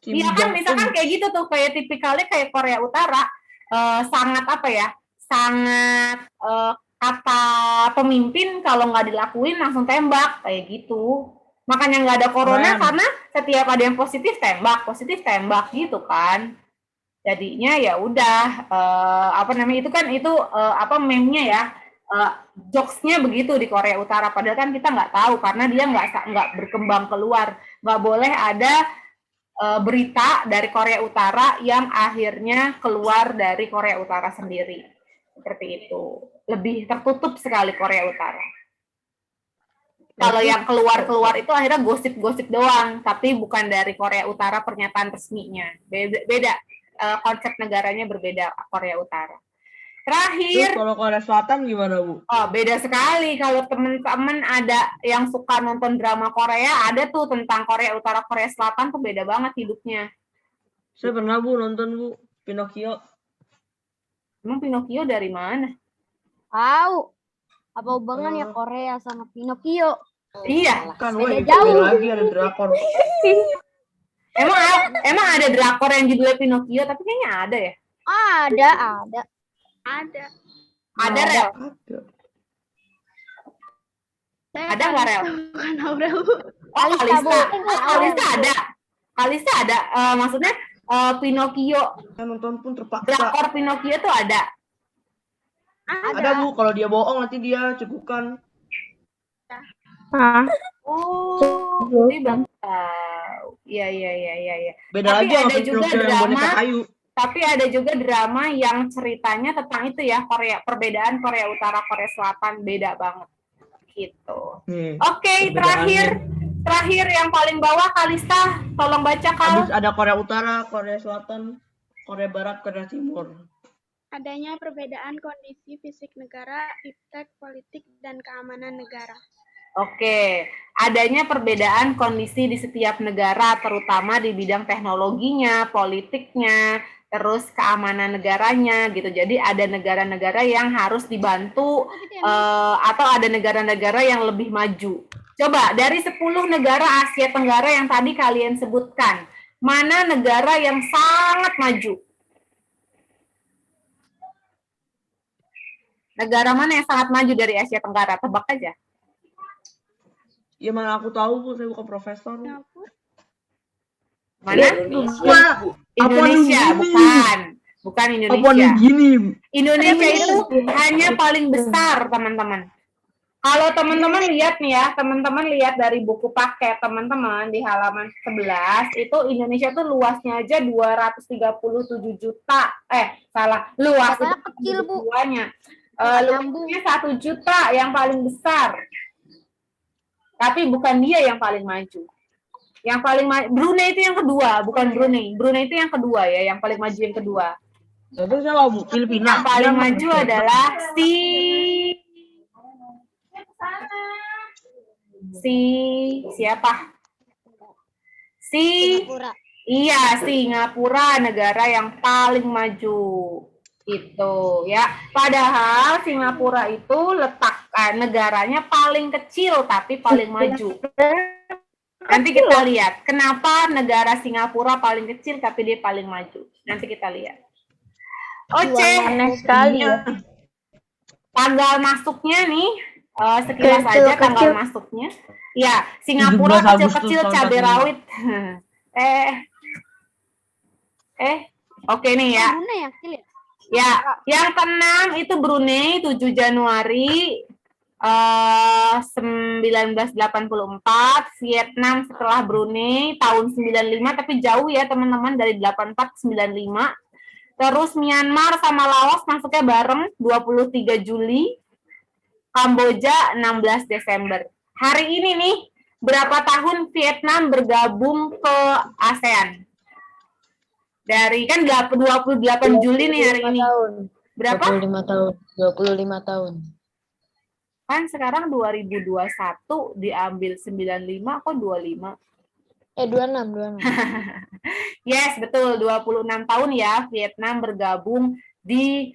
Iya kan, misalkan kayak gitu tuh, kayak tipikalnya kayak Korea Utara, sangat sangat kata pemimpin kalau nggak dilakuin langsung tembak kayak gitu. Makanya nggak ada corona karena setiap ada yang positif tembak gitu kan. Jadinya ya udah itu meme-nya ya, jokes-nya begitu di Korea Utara. Padahal kan kita nggak tahu karena dia nggak berkembang keluar. Nggak boleh ada berita dari Korea Utara yang akhirnya keluar dari Korea Utara sendiri. Seperti itu. Lebih tertutup sekali Korea Utara. Kalau yang keluar itu akhirnya gosip-gosip doang, tapi bukan dari Korea Utara pernyataan resminya. Beda. Konsep negaranya berbeda Korea Utara. Terakhir. Terus kalau Korea Selatan gimana, Bu? Oh, beda sekali. Kalau teman-teman ada yang suka nonton drama Korea, ada tuh tentang Korea Utara, Korea Selatan tuh beda banget hidupnya. Saya pernah, Bu, nonton, Bu, Pinocchio. Emang Pinocchio dari mana? Tahu. Apa hubungannya Korea sama Pinocchio? Iya. Kan beda jauh. lagi ada drakor. Emang ada drakor yang judulnya Pinocchio, tapi kayaknya ada ya? Ada. Ada, Rel? Ada nggak, Rel? Kalista ada. Kalista ada. Maksudnya Pinocchio. Saya nonton pun terpaksa. Drakor Pinocchio tuh ada. Ada, Bu. Kalau dia bohong nanti dia cegukan. Oh, ini Bang. Iya. Beda Tapi lagi sama ada juga Pinocchio yang boneka kayu. Tapi ada juga drama yang ceritanya tentang itu ya, perbedaan Korea Utara, Korea Selatan beda banget. Gitu. Oke, terakhir yang paling bawah Kalista, tolong baca Kal. Habis ada Korea Utara, Korea Selatan, Korea Barat, Korea Timur. Adanya perbedaan kondisi fisik negara, iptek, politik, dan keamanan negara. Oke, adanya perbedaan kondisi di setiap negara, terutama di bidang teknologinya, politiknya, terus keamanan negaranya gitu. Jadi ada negara-negara yang harus dibantu atau ada negara-negara yang lebih maju. Coba dari 10 negara Asia Tenggara yang tadi kalian sebutkan, mana negara yang sangat maju? Negara mana yang sangat maju dari Asia Tenggara? Tebak aja. Ya mana aku tahu Bu, saya bukan profesor. Mana? Indonesia, bukan. Bukan Apa nih Indonesia. gini? Indonesia itu hanya paling besar, teman-teman. Kalau teman-teman lihat nih ya, teman-teman lihat dari buku paket teman-teman di halaman 11, itu Indonesia tuh luasnya aja 237 juta. Luas itu kecil, Bu. luasnya. Luasnya 1 juta yang paling besar. Tapi bukan dia yang paling maju. Yang paling Brunei itu yang kedua, bukan Brunei. Brunei itu yang kedua ya, yang paling maju yang kedua. Terus siapa Bu? Filipina. Yang paling maju adalah siapa? Singapura. Iya, Singapura, negara yang paling maju. Gitu ya. Padahal Singapura itu negaranya paling kecil tapi paling maju. Nanti kita lihat kenapa negara Singapura paling kecil tapi dia paling maju. Nanti kita lihat. Aneh sekali ya. Tanggal masuknya nih, sekilas aja tanggal masuknya. Ya, Singapura 17 Agustus kecil-kecil tahun cabai 45. rawit. Oke nih ya. Brunei yang kecil ya? Ya, yang keenam itu Brunei 7 Januari 1984, Vietnam setelah Brunei tahun 95, tapi jauh ya teman-teman dari 84 ke 95. Terus Myanmar sama Laos masuknya bareng 23 Juli, Kamboja 16 Desember. Hari ini nih, berapa tahun Vietnam bergabung ke ASEAN? Dari kan 28 Juli nih hari ini. Berapa? 25 tahun. 25 tahun. Kan sekarang 2021 diambil 95 kok 25? 26. Yes, betul. 26 tahun ya Vietnam bergabung di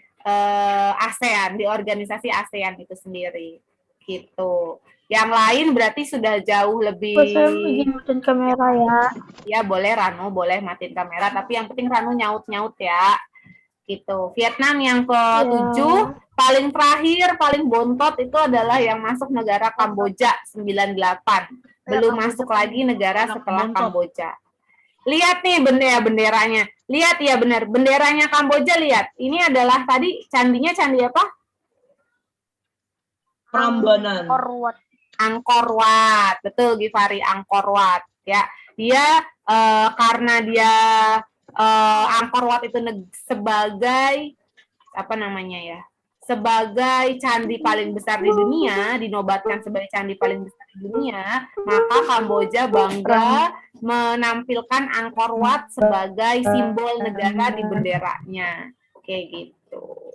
ASEAN, di organisasi ASEAN itu sendiri. Gitu. Yang lain berarti sudah jauh lebih. Saya izin matiin kamera ya. Ya boleh Rano, boleh matiin kamera, tapi yang penting Rano nyaut-nyaut ya. Gitu. Vietnam yang ke-7, paling terakhir, paling bontot itu adalah yang masuk negara Kamboja 98. Belum masuk lagi negara setelah Kamboja. Lihat nih benderanya. Lihat ya benar, benderanya Kamboja lihat. Ini adalah tadi candinya candi apa? Prambanan. Angkor Wat. Betul Givari, Angkor Wat ya. Dia karena dia Angkor Wat itu sebagai apa namanya ya? Sebagai candi paling besar di dunia, dinobatkan sebagai candi paling besar di dunia, maka Kamboja bangga menampilkan Angkor Wat sebagai simbol negara di benderanya. Kayak gitu.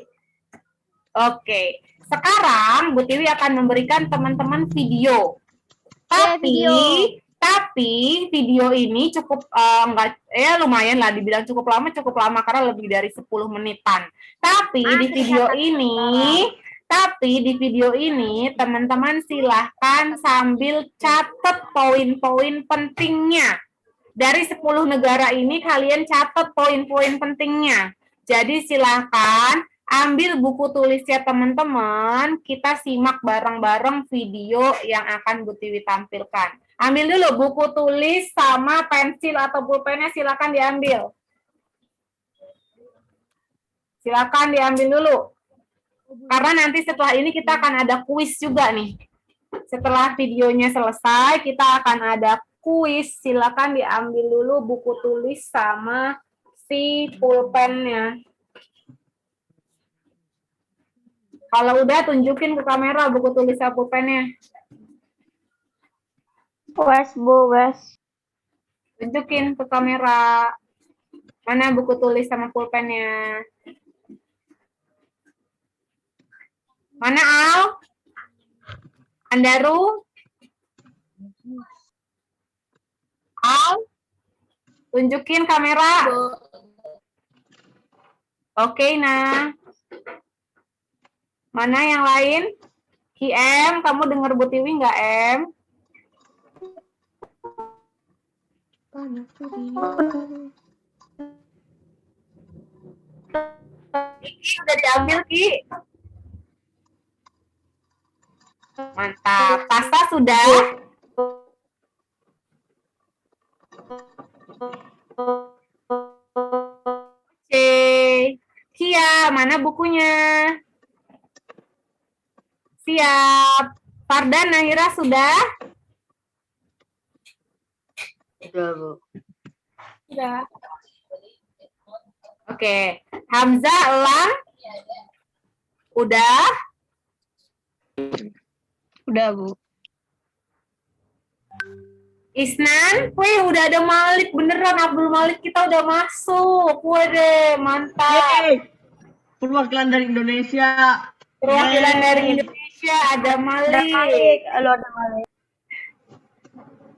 Oke, sekarang Bu Tiwi akan memberikan teman-teman video. Tapi video ini cukup lumayan lah, dibilang cukup lama karena lebih dari 10 menitan. Tapi di video ini teman-teman silahkan sambil catat poin-poin pentingnya. Dari 10 negara ini kalian catat poin-poin pentingnya. Jadi silahkan ambil buku tulisnya teman-teman, kita simak bareng-bareng video yang akan Bu Tiwi tampilkan. Ambil dulu buku tulis sama pensil atau pulpennya, silakan diambil. Silakan diambil dulu. Karena nanti setelah ini kita akan ada kuis juga nih. Setelah videonya selesai, kita akan ada kuis. Silakan diambil dulu buku tulis sama si pulpennya. Kalau udah tunjukin ke kamera buku tulis sama pulpennya. Wes. Tunjukin ke kamera. Mana buku tulis sama pulpennya? Mana Al? Andaru? Al? Tunjukin kamera. Oke, nah. Mana yang lain? Ki M, kamu dengar Bu Tiwi nggak, M? Ki, udah diambil, Ki. Mantap. Tasta sudah? Oke. Kia, mana bukunya? Siap. Fardan, Nahira sudah? Sudah, Bu. Udah. Oke. Hamzah, Elang? Udah? Udah, Bu. Isnan, wih udah ada Malik, beneran Abdul Malik kita udah masuk. Waduh, mantap. Yeay. Perwakilan dari Indonesia. Perwakilan Yeay. dari Indonesia ada Malik. Halo, ada Malik.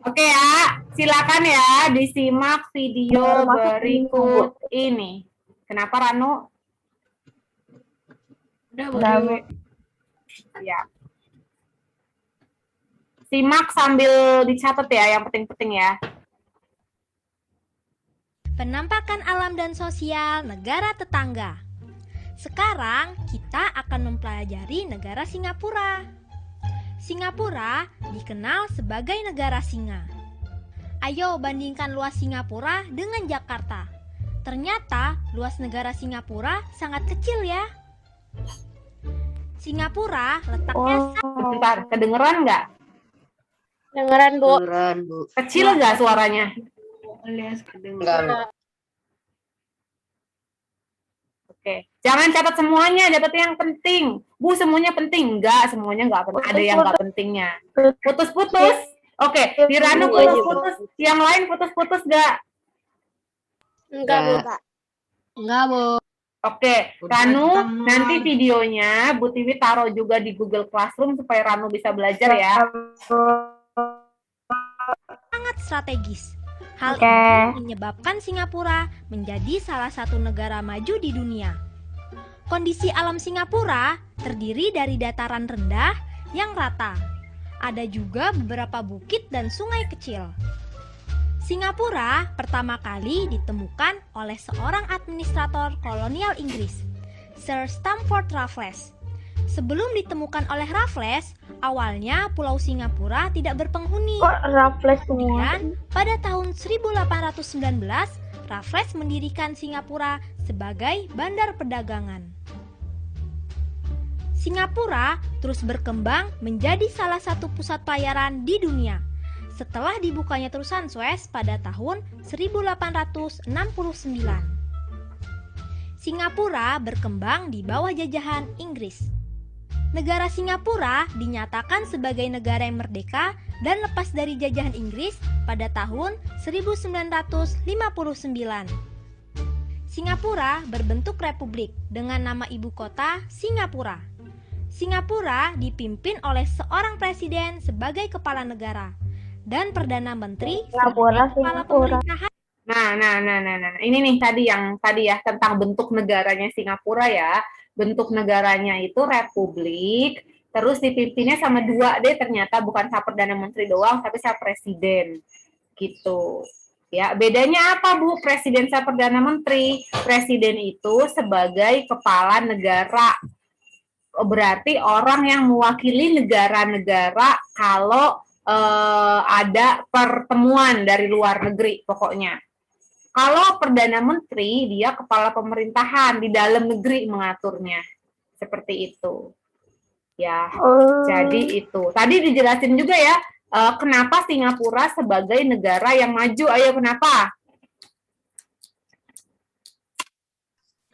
Oke ya, silakan ya disimak video berikut ini. Kenapa Ranu? Udah, Bu. Ya. Simak sambil dicatat ya, yang penting-penting ya. Penampakan alam dan sosial negara tetangga. Sekarang kita akan mempelajari negara Singapura. Singapura dikenal sebagai negara singa. Ayo bandingkan luas Singapura dengan Jakarta. Ternyata luas negara Singapura sangat kecil ya. Singapura letaknya Bentar, kedengeran nggak? Dengeran, Bu. Beneran, Bu. Kecil nggak suaranya? Alias kedengeran. Enggak, Bu. Oke, jangan catat semuanya, catat yang penting. Bu, semuanya penting? Enggak, semuanya enggak penting. Ada yang enggak pentingnya. Putus-putus? Oke, di Ranu putus-putus. Yang lain putus-putus enggak? Enggak, Bu. Enggak, Bu. Oke, Udah, Ranu, teman. nanti videonya Bu Tiwi taruh juga di Google Classroom supaya Ranu bisa belajar ya. sangat strategis. Hal Oke. ini menyebabkan Singapura menjadi salah satu negara maju di dunia. Kondisi alam Singapura terdiri dari dataran rendah yang rata. Ada juga beberapa bukit dan sungai kecil. Singapura pertama kali ditemukan oleh seorang administrator kolonial Inggris, Sir Stamford Raffles. Sebelum ditemukan oleh Raffles, awalnya Pulau Singapura tidak berpenghuni. Kok Raffles semua? Kemudian, pada tahun 1819, Raffles mendirikan Singapura sebagai bandar perdagangan. Singapura terus berkembang menjadi salah satu pusat pelayaran di dunia setelah dibukanya terusan Suez pada tahun 1869. Singapura berkembang di bawah jajahan Inggris. Negara Singapura dinyatakan sebagai negara yang merdeka dan lepas dari jajahan Inggris pada tahun 1959. Singapura berbentuk republik dengan nama ibu kota Singapura. Singapura dipimpin oleh seorang presiden sebagai kepala negara dan perdana menteri sebagai kepala pemerintahan. Nah. Ini nih tadi ya tentang bentuk negaranya Singapura ya. Bentuk negaranya itu republik, terus dipimpinnya sama dua deh ternyata, bukan sama perdana menteri doang, tapi sama presiden. Gitu. Ya, bedanya apa, Bu? Presiden sama perdana menteri. Presiden itu sebagai kepala negara. Berarti orang yang mewakili negara-negara kalau ada pertemuan dari luar negeri pokoknya. Kalau Perdana Menteri, dia kepala pemerintahan di dalam negeri mengaturnya. Seperti itu. Ya, jadi itu. Tadi dijelasin juga ya, kenapa Singapura sebagai negara yang maju. Ayo, kenapa?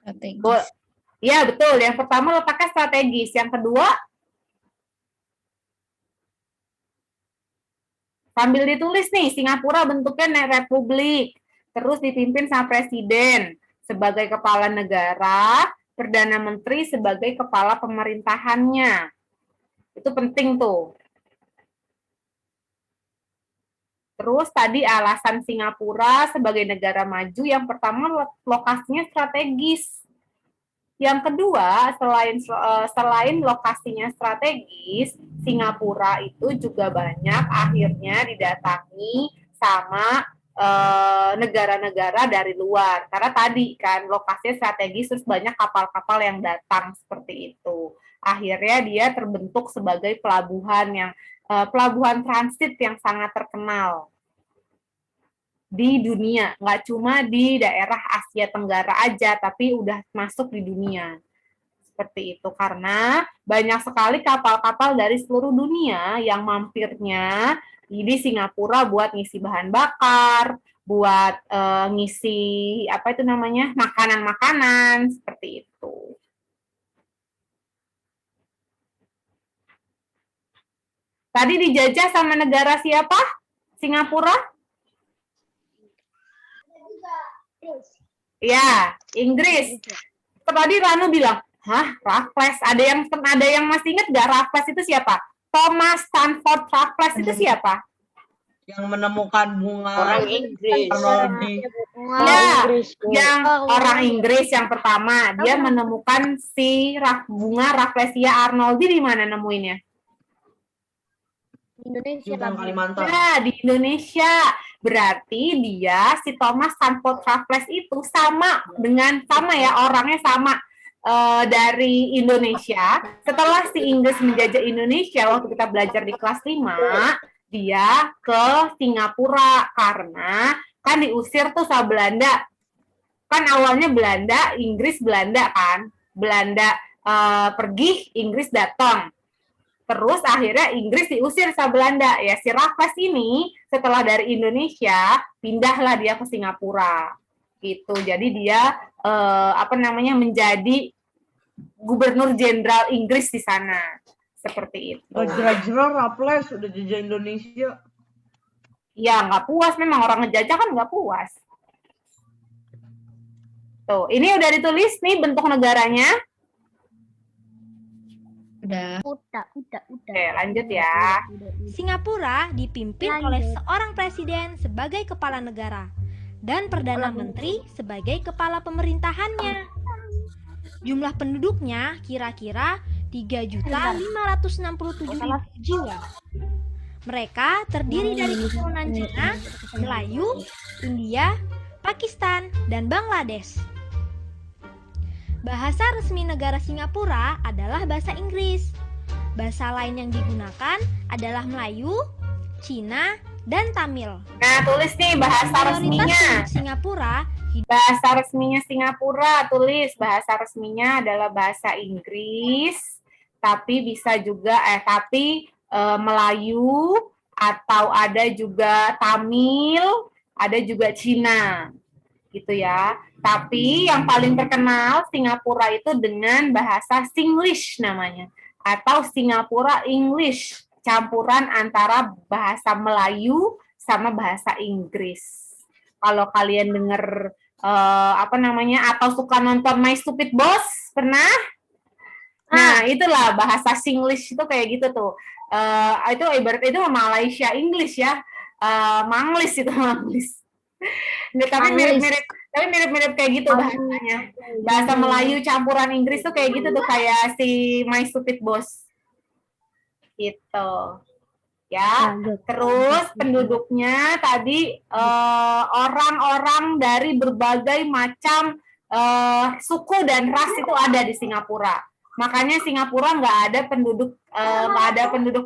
Strategis. Ya, betul. Yang pertama letaknya strategis. Yang kedua, sambil ditulis nih, Singapura bentuknya republik. Terus dipimpin sama presiden sebagai kepala negara, perdana menteri sebagai kepala pemerintahannya. Itu penting tuh. Terus tadi alasan Singapura sebagai negara maju, yang pertama lokasinya strategis. Yang kedua, selain lokasinya strategis, Singapura itu juga banyak akhirnya didatangi sama negara-negara dari luar. Karena tadi kan lokasinya strategis, terus banyak kapal-kapal yang datang seperti itu. Akhirnya dia terbentuk sebagai pelabuhan transit yang sangat terkenal di dunia, nggak cuma di daerah Asia Tenggara aja, tapi udah masuk di dunia. Seperti itu, karena banyak sekali kapal-kapal dari seluruh dunia yang mampirnya di Singapura buat ngisi bahan bakar, buat ngisi makanan-makanan, seperti itu. Tadi dijajah sama negara siapa? Singapura? Ya, Inggris. Tadi Ranu bilang, Raffles. Ada yang masih ingat nggak Raffles itu siapa? Thomas Stamford Raffles itu siapa? Yang menemukan bunga Orang Inggris. Yang orang Inggris yang pertama. Dia menemukan si bunga Rafflesia arnoldii di mana nemuinnya? Indonesia. Kalimantan. Ya, di Indonesia. Berarti dia, si Thomas Stamford Raffles itu orangnya sama dari Indonesia. Setelah si Inggris menjajah Indonesia, waktu kita belajar di kelas 5, dia ke Singapura karena kan diusir tuh sama Belanda. Kan awalnya Inggris Belanda kan. Belanda pergi, Inggris datang. Terus akhirnya Inggris diusir sama Belanda. Ya, si Raffles ini setelah dari Indonesia pindahlah dia ke Singapura. Gitu. Jadi dia menjadi gubernur jenderal Inggris di sana. Seperti itu. Jelas-jelas Raffles udah jajah Indonesia. Ya, nggak puas memang, orang ngejajah kan nggak puas. Tuh, ini udah ditulis nih bentuk negaranya. Udah. Oke, lanjut ya. Singapura dipimpin oleh seorang presiden sebagai kepala negara dan perdana menteri sebagai kepala pemerintahannya. Jumlah penduduknya kira-kira 3.567.000 jiwa. Mereka terdiri dari keturunan Cina, Melayu, India, Pakistan, dan Bangladesh. Bahasa resmi negara Singapura adalah bahasa Inggris. Bahasa lain yang digunakan adalah Melayu, Cina, dan Tamil. Nah, tulis nih bahasa resminya. Singapura. Bahasa resminya Singapura, tulis bahasa resminya adalah bahasa Inggris, tapi bisa juga Melayu, atau ada juga Tamil, ada juga Cina. Gitu ya. Tapi yang paling terkenal Singapura itu dengan bahasa Singlish namanya, atau Singapura English, campuran antara bahasa Melayu sama bahasa Inggris. Kalau kalian dengar atau suka nonton My Stupid Boss, pernah? Nah, itulah bahasa Singlish itu kayak gitu tuh. Itu ibarat itu Malaysia English ya. Manglis itu Manglis. Tapi mirip-mirip kayak gitu bahasanya. Bahasa Melayu campuran Inggris tuh kayak gitu tuh, kayak si My Stupid Boss. Gitu. Ya. Terus penduduknya tadi orang-orang dari berbagai macam suku dan ras itu ada di Singapura. Makanya Singapura nggak ada penduduk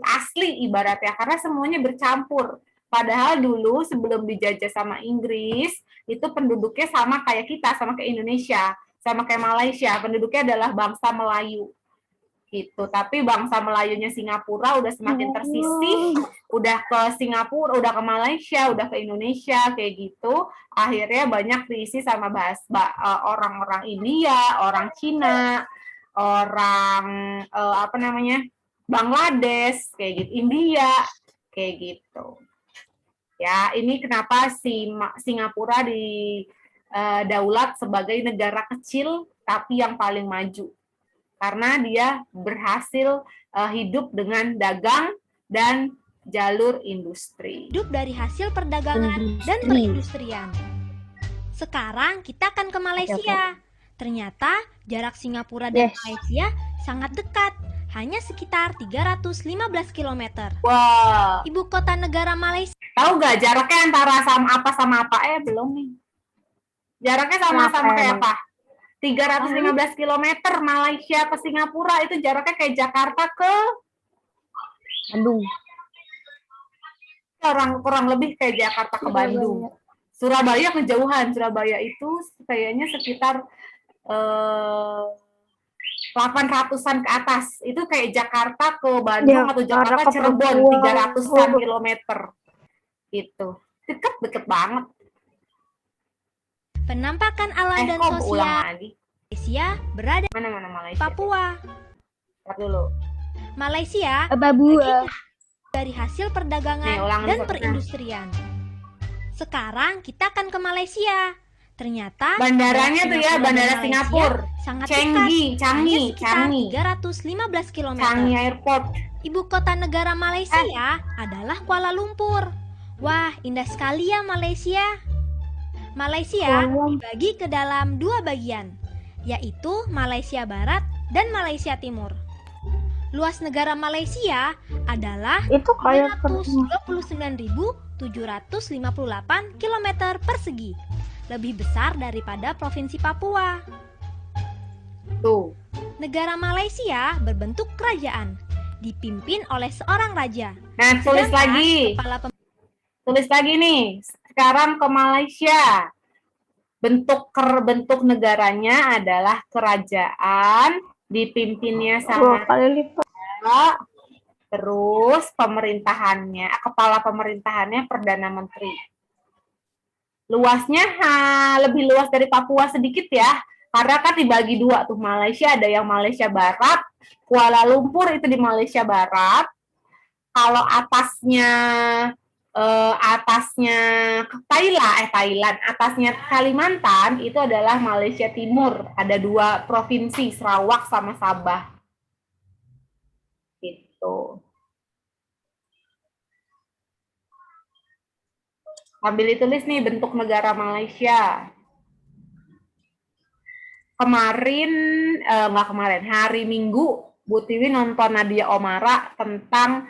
asli ibaratnya, karena semuanya bercampur. Padahal dulu sebelum dijajah sama Inggris, itu penduduknya sama kayak kita, sama kayak Indonesia, sama kayak Malaysia. Penduduknya adalah bangsa Melayu. Gitu. Tapi bangsa Melayunya Singapura udah semakin tersisih, udah ke Singapura, udah ke Malaysia, udah ke Indonesia, kayak gitu. Akhirnya banyak diisi sama orang-orang India, orang Cina, orang Bangladesh, kayak gitu, India, kayak gitu. Ya, ini kenapa Singapura didaulat sebagai negara kecil tapi yang paling maju. Karena dia berhasil hidup dengan dagang dan jalur industri. Hidup dari hasil perdagangan dan perindustrian. Sekarang kita akan ke Malaysia. Ternyata jarak Singapura dan Yes. Malaysia sangat dekat, hanya sekitar 315 km. Wah, Ibu kota negara Malaysia tahu nggak jaraknya antara sama apa? Belum nih. Jaraknya sama-sama kayak apa? 315 km Malaysia ke Singapura itu jaraknya kayak Jakarta ke Bandung. kurang lebih kayak Jakarta ke Bandung. Surabaya kejauhan. Surabaya itu kayaknya sekitar 800-an ke atas. Itu kayak Jakarta ke Bandung atau Jakarta ke Cirebon Papua. 300-an kilometer. Gitu. Deket banget. penampakan alam dan Kok ulang sosial lagi? Malaysia berada di Mana Malaysia? Papua. Ntar dulu. Malaysia Babua. dari hasil perdagangan Nih, ulang dan satu. perindustrian. Sekarang kita akan ke Malaysia. Ternyata Bandaranya tuh ya, Singapura dan bandara Malaysia Singapura. sangat Changi, dekat, hanya sekitar Changi 315 km. Airport. Ibu kota negara Malaysia adalah Kuala Lumpur. Wah, indah sekali ya Malaysia. Malaysia dibagi ke dalam dua bagian, yaitu Malaysia Barat dan Malaysia Timur. Luas negara Malaysia adalah Itu kayak 929.758 km persegi, lebih besar daripada Provinsi Papua. Tuh. Negara Malaysia berbentuk kerajaan, dipimpin oleh seorang raja. Nah, tulis Sedangkan lagi. kepala Tulis lagi nih. Sekarang ke Malaysia. Bentuk negaranya adalah kerajaan, dipimpinnya sama 2 kali lipat. terus kepala pemerintahannya Perdana Menteri. Luasnya lebih luas dari Papua sedikit ya, karena kan dibagi dua tuh. Malaysia ada yang Malaysia Barat, Kuala Lumpur itu di Malaysia Barat. Kalau atasnya Thailand, atasnya Kalimantan itu adalah Malaysia Timur. Ada 2 provinsi, Sarawak sama Sabah. Gitu. Sambil ditulis nih bentuk negara Malaysia. Hari Minggu, Bu Tiwi nonton Nadia Omara tentang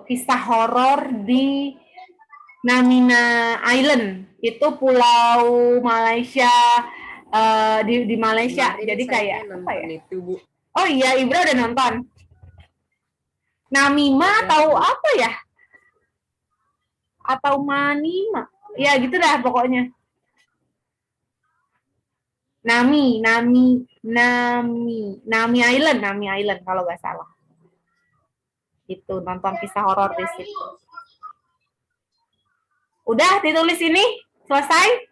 kisah horor di Namina Island. Itu pulau Malaysia, di Malaysia. Jadi kayak apa ya? Itu, Bu. Oh iya, Ibra udah nonton. Namima tahu apa ya? Atau Manima? Ya gitu dah pokoknya. Nami Island kalau nggak salah. Itu nonton kisah horor di situ. Udah ditulis ini? Selesai?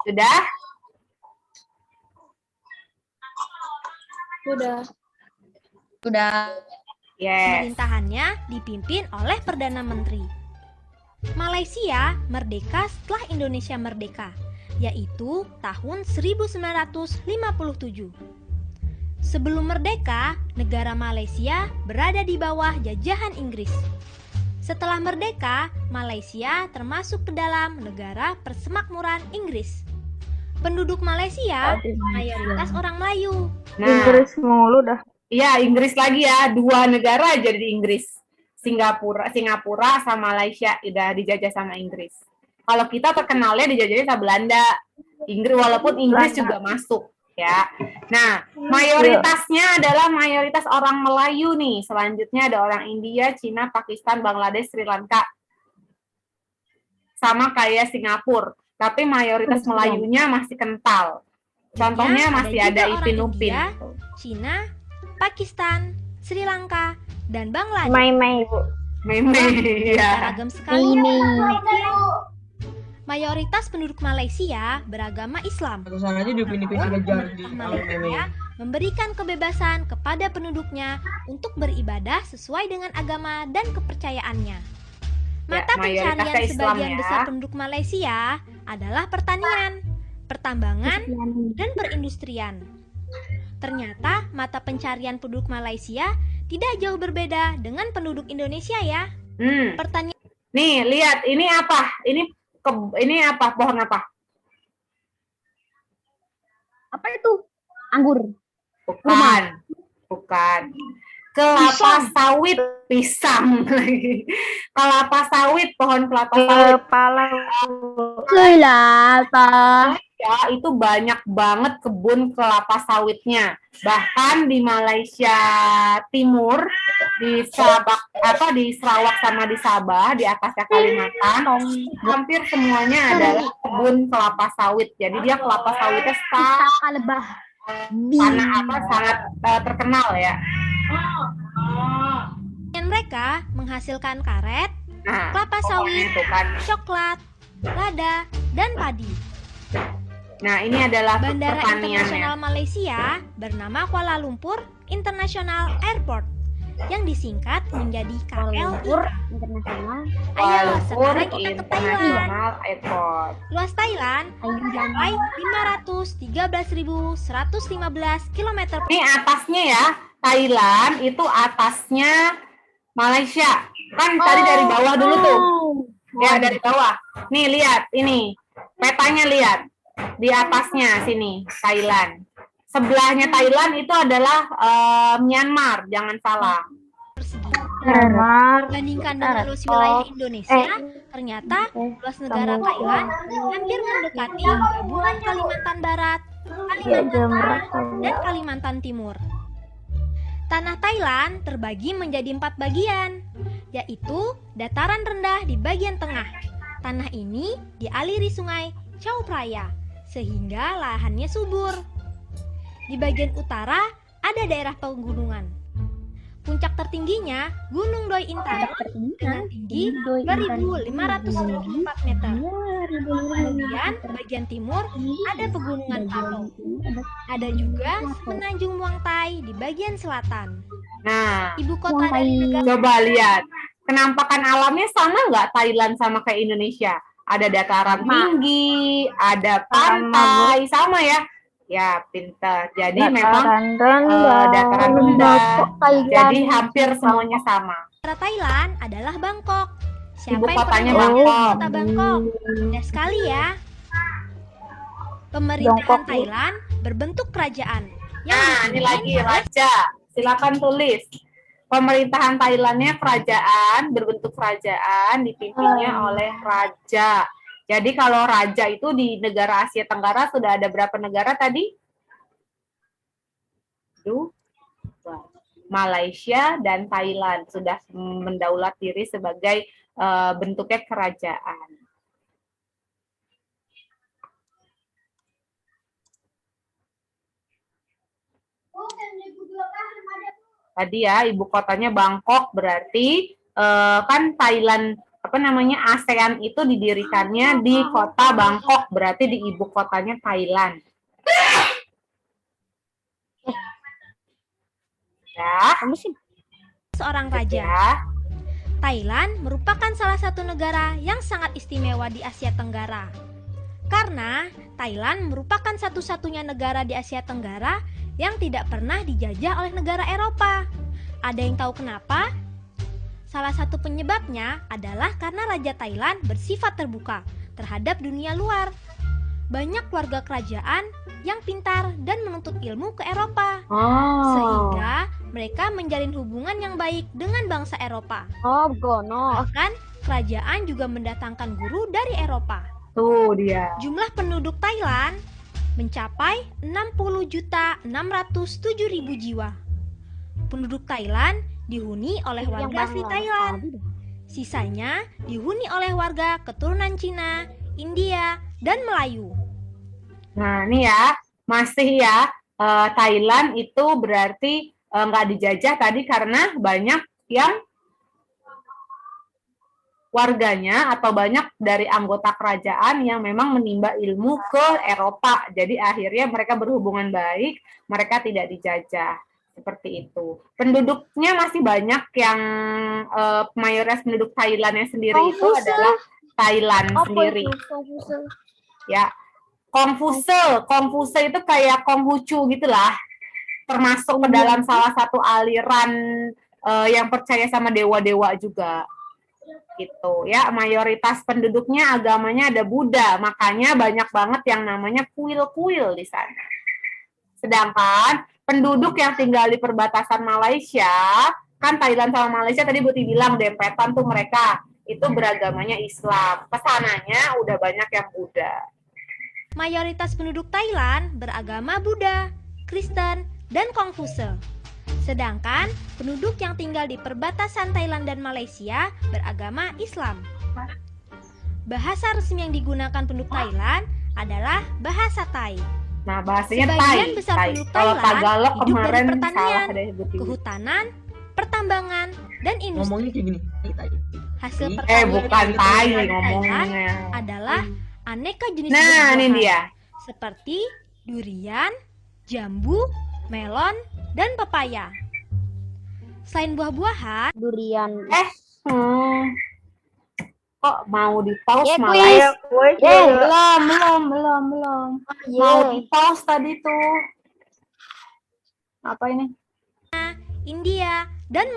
Sudah? Udah. Yes. Pemerintahannya dipimpin oleh Perdana Menteri. Malaysia merdeka setelah Indonesia merdeka, yaitu tahun 1957. Sebelum merdeka, negara Malaysia berada di bawah jajahan Inggris. Setelah merdeka, Malaysia termasuk ke dalam negara persemakmuran Inggris. Penduduk Malaysia mayoritas orang Melayu. Nah, Inggris mulu dah. iya Inggris lagi ya, 2 negara aja di Inggris. Singapura sama Malaysia udah dijajah sama Inggris. Kalau kita terkenalnya dijajahnya sama Belanda. Inggris, walaupun Inggris juga masuk ya. Nah, mayoritasnya adalah mayoritas orang Melayu nih. Selanjutnya ada orang India, Cina, Pakistan, Bangladesh, Sri Lanka. Sama kayak Singapura, tapi mayoritas Melayunya masih kental. Contohnya masih ada juga orang Ipin Upin. India, Cina, Pakistan, Sri Lanka, dan Bangladesh. Main-main, Bu. Meme ya. Beragam sekali ya Malaysia. Mayoritas penduduk Malaysia beragama Islam. Atasan aja dipin-pin kejar di Pemerintah alam meme. Malaysia memberikan kebebasan kepada penduduknya untuk beribadah sesuai dengan agama dan kepercayaannya. Mata mayoritasnya pencarian Islam sebagian ya. besar penduduk Malaysia adalah pertanian, pertambangan, dan perindustrian. Ternyata mata pencarian penduduk Malaysia tidak jauh berbeda dengan penduduk Indonesia ya. Pertanian Nih, lihat ini apa? Ini apa? Pohon apa? Apa itu? Anggur. Bukan. Bukan. Kelapa sawit, pisang lagi. Kelapa sawit, pohon kelapa sawit. Kepala. Kelapa. Ya, itu banyak banget kebun kelapa sawitnya. Bahkan di Malaysia Timur, di Sarawak sama di Sabah, di atasnya Kalimantan, hampir semuanya adalah kebun kelapa sawit. Jadi dia kelapa sawitnya sangat terkenal ya. Dan mereka menghasilkan karet, Nah, kelapa pokoknya sawit, itu kan. coklat, lada, dan padi. Nah, ini adalah Bandara pertaniannya. Internasional Malaysia bernama Kuala Lumpur International Airport yang disingkat menjadi KLIA. Internasional. Kuala Ayo, Lumpur sekarang kita ke Thailand. International Airport. Luas Thailand mencapai 513.115 km. Ini atasnya ya, Thailand itu atasnya Malaysia. Kan tadi dari bawah dulu tuh. Ya, dari bawah. Nih, lihat. Ini. Petanya lihat. Di atasnya sini, Thailand. Sebelahnya Thailand itu adalah Myanmar. Jangan salah. Dibandingkan dengan luas wilayah Indonesia, ternyata luas negara Thailand hampir mendekati gabungan Kalimantan Barat, Kalimantan Tengah, dan Kalimantan Timur. Tanah Thailand terbagi menjadi 4 bagian, yaitu dataran rendah di bagian tengah. Tanah ini dialiri sungai Chao Phraya, sehingga lahannya subur. Di bagian utara ada daerah pegunungan. Puncak tertingginya Gunung Doi Intan dengan tinggi 2.524 meter. Kemudian bagian timur ada pegunungan Paro. Ada juga Semenanjung Muang Thai di bagian selatan. Nah, Ibu kota dari negara coba lihat. Penampakan alamnya sama nggak Thailand sama kayak Indonesia? Ada dataran tinggi, ada pantai, sama ya? Ya, pintar. Jadi memang dataran rendah. Jadi hampir semuanya sama. Thailand adalah Bangkok. Ibu Siapa yang kotanya pernah Bangkok. ke kota Bangkok? Indah sekali ya. Pemerintahan Thailand berbentuk kerajaan. Nah, ini lagi raja. Silakan tulis. Pemerintahan Thailandnya kerajaan, berbentuk kerajaan, dipimpinnya oleh raja. Jadi kalau raja itu di negara Asia Tenggara sudah ada berapa negara tadi? Malaysia dan Thailand sudah mendaulat diri sebagai bentuknya kerajaan. Tadi ya ibu kotanya Bangkok, berarti kan Thailand ASEAN itu didirikannya di kota Bangkok, berarti di ibu kotanya Thailand. Ya. Seorang raja. Ya. Thailand merupakan salah satu negara yang sangat istimewa di Asia Tenggara. Karena Thailand merupakan satu-satunya negara di Asia Tenggara yang tidak pernah dijajah oleh negara Eropa. Ada yang tahu kenapa? Salah satu penyebabnya adalah karena Raja Thailand bersifat terbuka terhadap dunia luar. Banyak warga kerajaan yang pintar dan menuntut ilmu ke Eropa. Sehingga mereka menjalin hubungan yang baik dengan bangsa Eropa. Bahkan kerajaan juga mendatangkan guru dari Eropa. Tuh dia. Jumlah penduduk Thailand mencapai 60.607.000 jiwa. Penduduk Thailand dihuni oleh warga asli Thailand. Sisanya dihuni oleh warga keturunan Cina, India, dan Melayu. Nah, ini ya, masih ya, Thailand itu berarti nggak dijajah tadi karena banyak yang warganya atau banyak dari anggota kerajaan yang memang menimba ilmu ke Eropa. Jadi akhirnya mereka berhubungan baik, mereka tidak dijajah. Seperti itu. Penduduknya masih banyak yang mayoritas penduduk Thailandnya sendiri itu adalah Thailand sendiri. Ya, Kongfuce itu kayak Konghucu gitulah. Termasuk ke dalam salah satu aliran yang percaya sama dewa-dewa juga. Gitu ya, mayoritas penduduknya agamanya ada Buddha, makanya banyak banget yang namanya kuil-kuil di sana. Sedangkan penduduk yang tinggal di perbatasan Malaysia, kan Thailand sama Malaysia tadi Buti bilang dempetan tuh mereka, itu beragamanya Islam. Kesananya udah banyak yang Buddha. Mayoritas penduduk Thailand beragama Buddha, Kristen, dan Konghucu. Sedangkan penduduk yang tinggal di perbatasan Thailand dan Malaysia beragama Islam. Bahasa resmi yang digunakan penduduk Thailand adalah bahasa Thai. Nah, bahasanya Sebagian Thai. besar Thai. penduduk Kalau Thailand Tagalog hidup dari kemarin pertanian, salah deh Buti. kehutanan, pertambangan, dan industri. Ngomongnya kayak gini. Hasil Eh, pertanian Bukan yang Thai dihasilkan Thailand ngomongnya. adalah aneka jenis Nah, ini buah-buahan dia. seperti durian, jambu, melon, dan pepaya. Selain buah-buahan, Durian. Kok mau di pause Ya, malah? kuis. Belum. Mau Iya. di pause tadi tuh. Apa ini? India, dan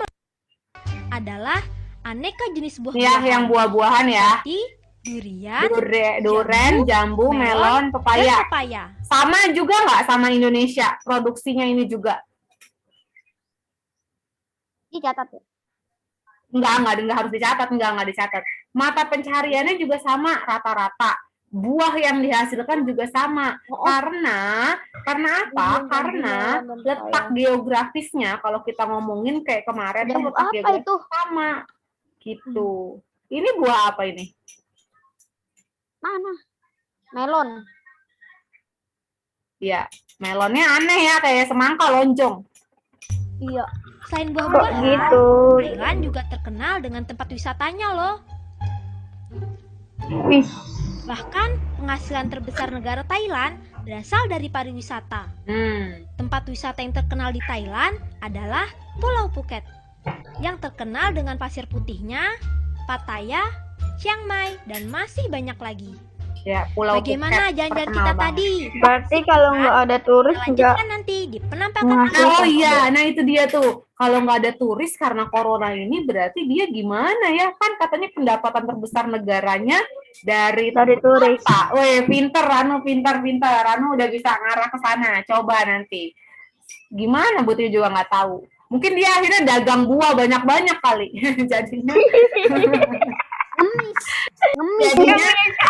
adalah aneka jenis Ya, buah-buahan yang buah-buahan ya. seperti durian, Duren, jambu, melon, dan pepaya. pepaya. Sama juga nggak sama Indonesia? Produksinya ini juga? Dicatat ya. Enggak harus dicatat, enggak dicatat. Mata pencariannya juga sama rata-rata. Buah yang dihasilkan juga sama. Karena apa? Karena letak geografisnya kalau kita ngomongin kayak kemarin tuh letak Apa geografis itu? sama. Gitu. Ini buah apa ini? Mana? Melon. Ya, melonnya aneh ya, kayak semangka lonjong. Iya. Selain buah-buahan, Gitu. Thailand juga terkenal dengan tempat wisatanya loh. Wih. Bahkan penghasilan terbesar negara Thailand berasal dari pariwisata. Tempat wisata yang terkenal di Thailand adalah Pulau Phuket, yang terkenal dengan pasir putihnya, Pattaya, Chiang Mai, dan masih banyak lagi. Ya, Pulau Bagaimana Phuket jalan-jalan terkenal kita banget. tadi? Berarti kalau nggak ada turis Kita nggak lanjutkan nanti di penampakan Wah, awal. Oh iya, nah itu dia tuh. Kalau nggak ada turis karena corona ini berarti dia gimana ya? Kan katanya pendapatan terbesar negaranya dari turis. Pak. Weh, pinter Ranu, pinter. Ranu udah bisa ngarah ke sana. Coba nanti. Gimana Buti juga nggak tahu. Mungkin dia akhirnya dagang buah banyak-banyak kali. Jadinya jadinya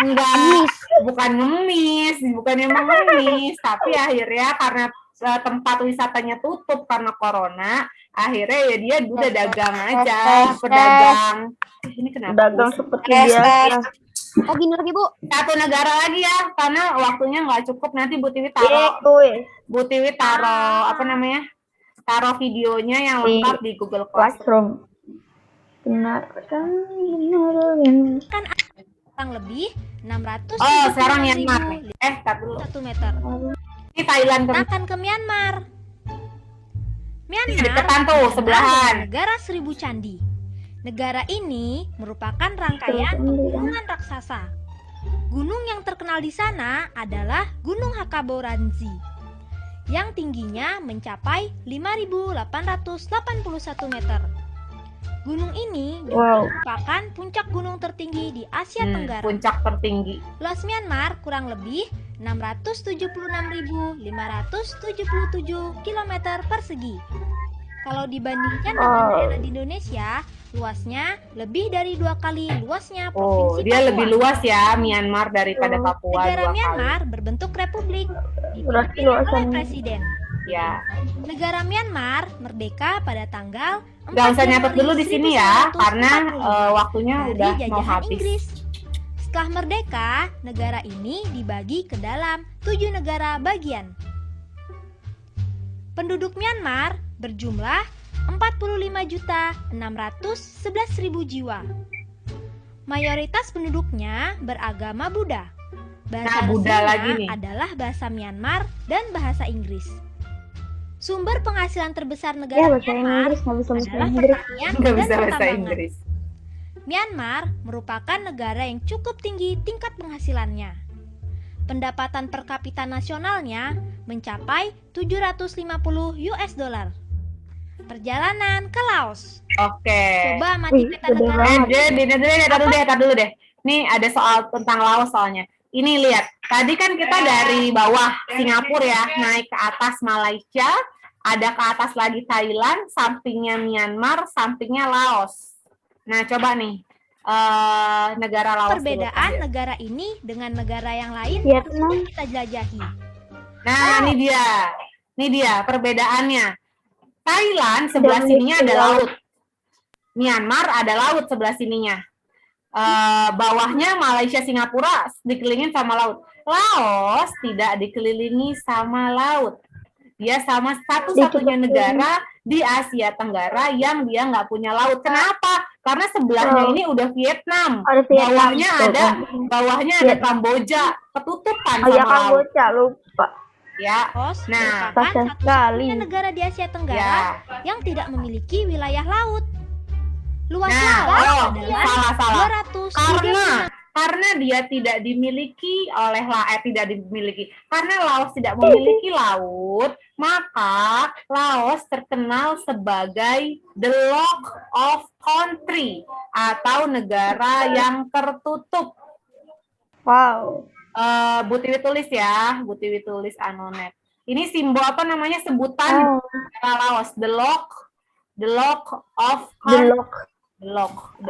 enggak, bukan emang ngemis, tapi akhirnya karena tempat wisatanya tutup karena corona, akhirnya ya dia udah dagang aja, pedagang. Ini kenapa? Dagang seperti biasa. Oh gini lagi Bu. Satu negara lagi ya, karena waktunya nggak cukup. Nanti Bu Tiwi taruh apa namanya? Taruh videonya yang lengkap di Google Classroom. Benar. Kan kurang lebih 600 Oh, sekarang Myanmar nih. Tar dulu. 1 meter. Ini Thailand Kita akan ke Myanmar. Myanmar deketan tuh, adalah sebelahan. negara 1000 candi. Negara ini merupakan rangkaian pegunungan raksasa. Gunung yang terkenal di sana adalah Gunung Hakaboranzi, yang tingginya mencapai 5.881 meter. Gunung ini juga merupakan puncak gunung tertinggi di Asia Tenggara. Puncak tertinggi. Luas Myanmar kurang lebih 676.577 km persegi. Kalau dibandingkan dengan daerah di Indonesia, luasnya lebih dari 2 kali luasnya provinsi Dia Papua. lebih luas ya Myanmar daripada Papua. Negara 2 kali. Myanmar berbentuk republik, Berarti dipimpin oleh luasannya. presiden. Ya. Negara Myanmar merdeka pada tanggal 4 Gak usah nyatet Januari dulu di sini ya, 1945 karena waktunya dari udah mau jajahan habis. Inggris. Setelah merdeka, negara ini dibagi ke dalam 7 negara bagian. Penduduk Myanmar berjumlah 45.611.000 jiwa. Mayoritas penduduknya beragama Buddha. Bahasa Buddha resminya lagi nih. adalah bahasa Myanmar dan bahasa Inggris. Sumber penghasilan terbesar Ya negara bahasa Myanmar Inggris nggak bisa bahasa adalah Inggris. pertanian Nggak dan bisa bahasa pertambangan. Inggris. Myanmar merupakan negara yang cukup tinggi tingkat penghasilannya. Pendapatan per kapita nasionalnya mencapai 750 US dollar. perjalanan ke Laos. Oke. Coba amati peta negara. Tar dulu deh. Nih ada soal tentang Laos soalnya. Ini lihat, tadi kan kita dari bawah Singapura ya, naik ke atas Malaysia, ada ke atas lagi Thailand, sampingnya Myanmar, sampingnya Laos. Nah, coba nih, negara Laos. Perbedaan negara ini dengan negara yang lain Vietnam. yang kita jelajahi. Nah, ini dia perbedaannya. Thailand sebelah sininya ada laut. Myanmar ada laut sebelah sininya. Bawahnya Malaysia, Singapura dikelilingin sama laut. Laos tidak dikelilingi sama laut. Dia sama satu-satunya negara di Asia Tenggara yang dia nggak punya laut. Kenapa? Karena sebelahnya ini udah Vietnam. Bawahnya ada Kamboja, ketutupan sama laut. Kamboja lupa. Ya. Laos Nah, merupakan satu-satunya negara di Asia Tenggara yang tidak memiliki wilayah laut. Luas laut adalah salah. 236. Karena dia tidak dimiliki oleh karena Laos tidak memiliki laut, maka Laos terkenal sebagai the lock of country atau negara yang tertutup. Wow. Bu Tiwi tulis ya, Bu Tiwi tulis Anonet. Ini simbol apa namanya, sebutan negara Laos, the lock of country. Locknya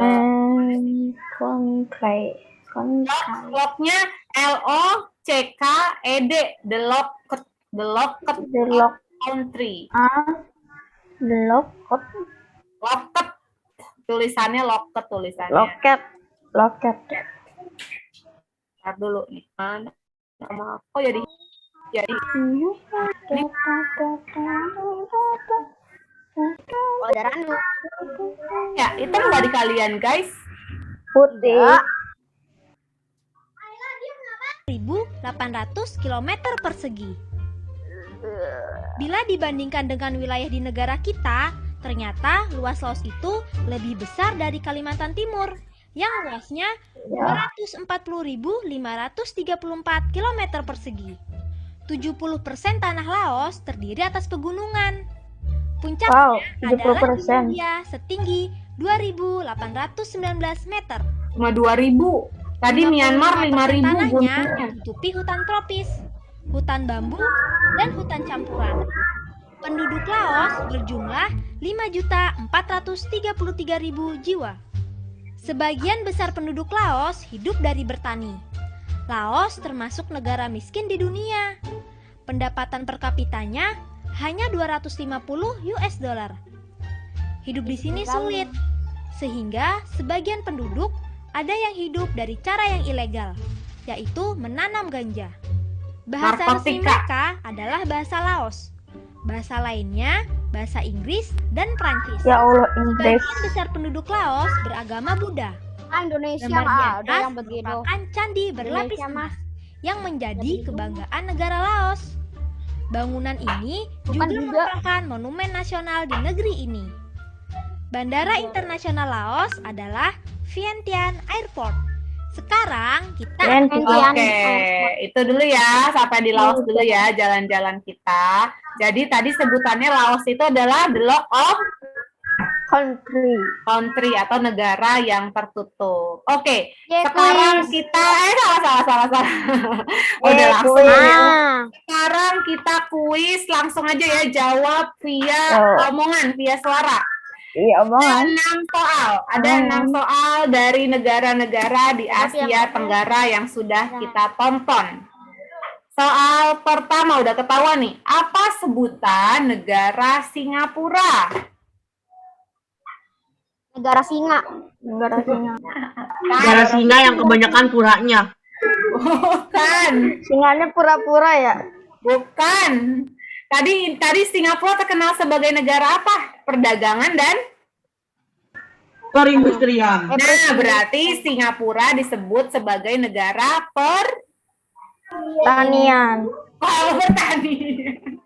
LOCKED, the lock country. Locket tulisannya. Loket. Ntar dulu nih. Nama oh jadi ya, itu nggak di kalian guys. Putih. 1.800 km persegi. Bila dibandingkan dengan wilayah di negara kita, ternyata luas Laos itu lebih besar dari Kalimantan Timur yang luasnya 240.534 km persegi. 70% tanah Laos terdiri atas pegunungan. Puncaknya adalah di India setinggi 2.819 meter. Cuma 2.000. Tadi Myanmar 5.000 tanahnya ditutupi hutan tropis, hutan bambu, dan hutan campuran. Penduduk Laos berjumlah 5.433.000 jiwa. Sebagian besar penduduk Laos hidup dari bertani. Laos termasuk negara miskin di dunia. Pendapatan per kapitanya hanya 250 US dollar. Hidup di sini sulit, sehingga sebagian penduduk ada yang hidup dari cara yang ilegal, yaitu menanam ganja. Bahasa resmi mereka adalah bahasa Laos. Bahasa lainnya bahasa Inggris dan Prancis. Ya Allah, Inggris. Sebagian besar penduduk Laos beragama Buddha. Indonesia Gambar di ada atas yang begitu. merupakan candi berlapis emas yang menjadi kebanggaan negara Laos. Bangunan ini juga merupakan monumen nasional di negeri ini. Bandara internasional Laos adalah Vientiane Airport. Sekarang kita Oke, itu dulu ya, sampai di Laos dulu ya jalan-jalan kita. Jadi tadi sebutannya Laos itu adalah the lock of country atau negara yang tertutup. Oke, sekarang kita salah. Udah langsung ya. Sekarang kita kuis langsung aja ya, jawab via omongan, via suara. Iya, omongan. Ada 6 soal dari negara-negara di Asia Tenggara yang sudah kita tonton. Soal pertama udah ketahuan nih. Apa sebutan negara Singapura? Negara singa. Negara singa yang kebanyakan puranya. Bukan. Singanya pura-pura ya? Bukan. Tadi Singapura terkenal sebagai negara apa? Perdagangan dan Perindustrian. nah, berarti Singapura disebut sebagai negara Pertanian. pertanian.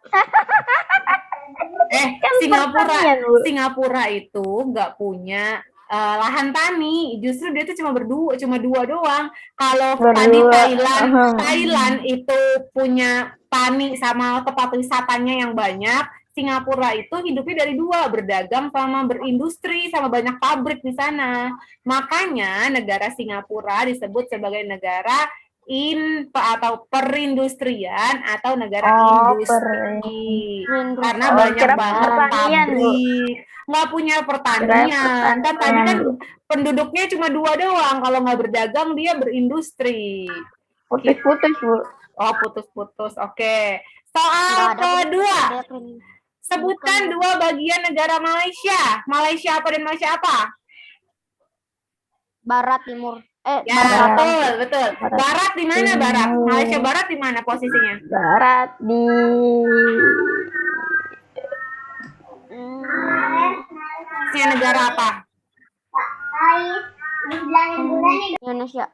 Singapura itu nggak punya lahan tani. Justru dia itu cuma dua doang. Kalau tadi Thailand itu punya tani sama tempat wisatanya yang banyak. Singapura itu hidupnya dari dua, berdagang sama berindustri, sama banyak pabrik di sana. Makanya negara Singapura disebut sebagai negara atau perindustrian atau negara industri. Karena banyak banget pabrik. Nggak punya pertanian. Kan tadi kan penduduknya cuma 2 doang. Kalau nggak berdagang, dia berindustri. Putus-putus, Bu. Oh, putus-putus. Oke. Soal kedua. Sebutkan 2 bagian negara Malaysia. Malaysia apa dan Malaysia apa? Barat, timur. Ya, betul. Barat di mana barat? Malaysia barat di mana posisinya? Barat di negara apa? Indonesia.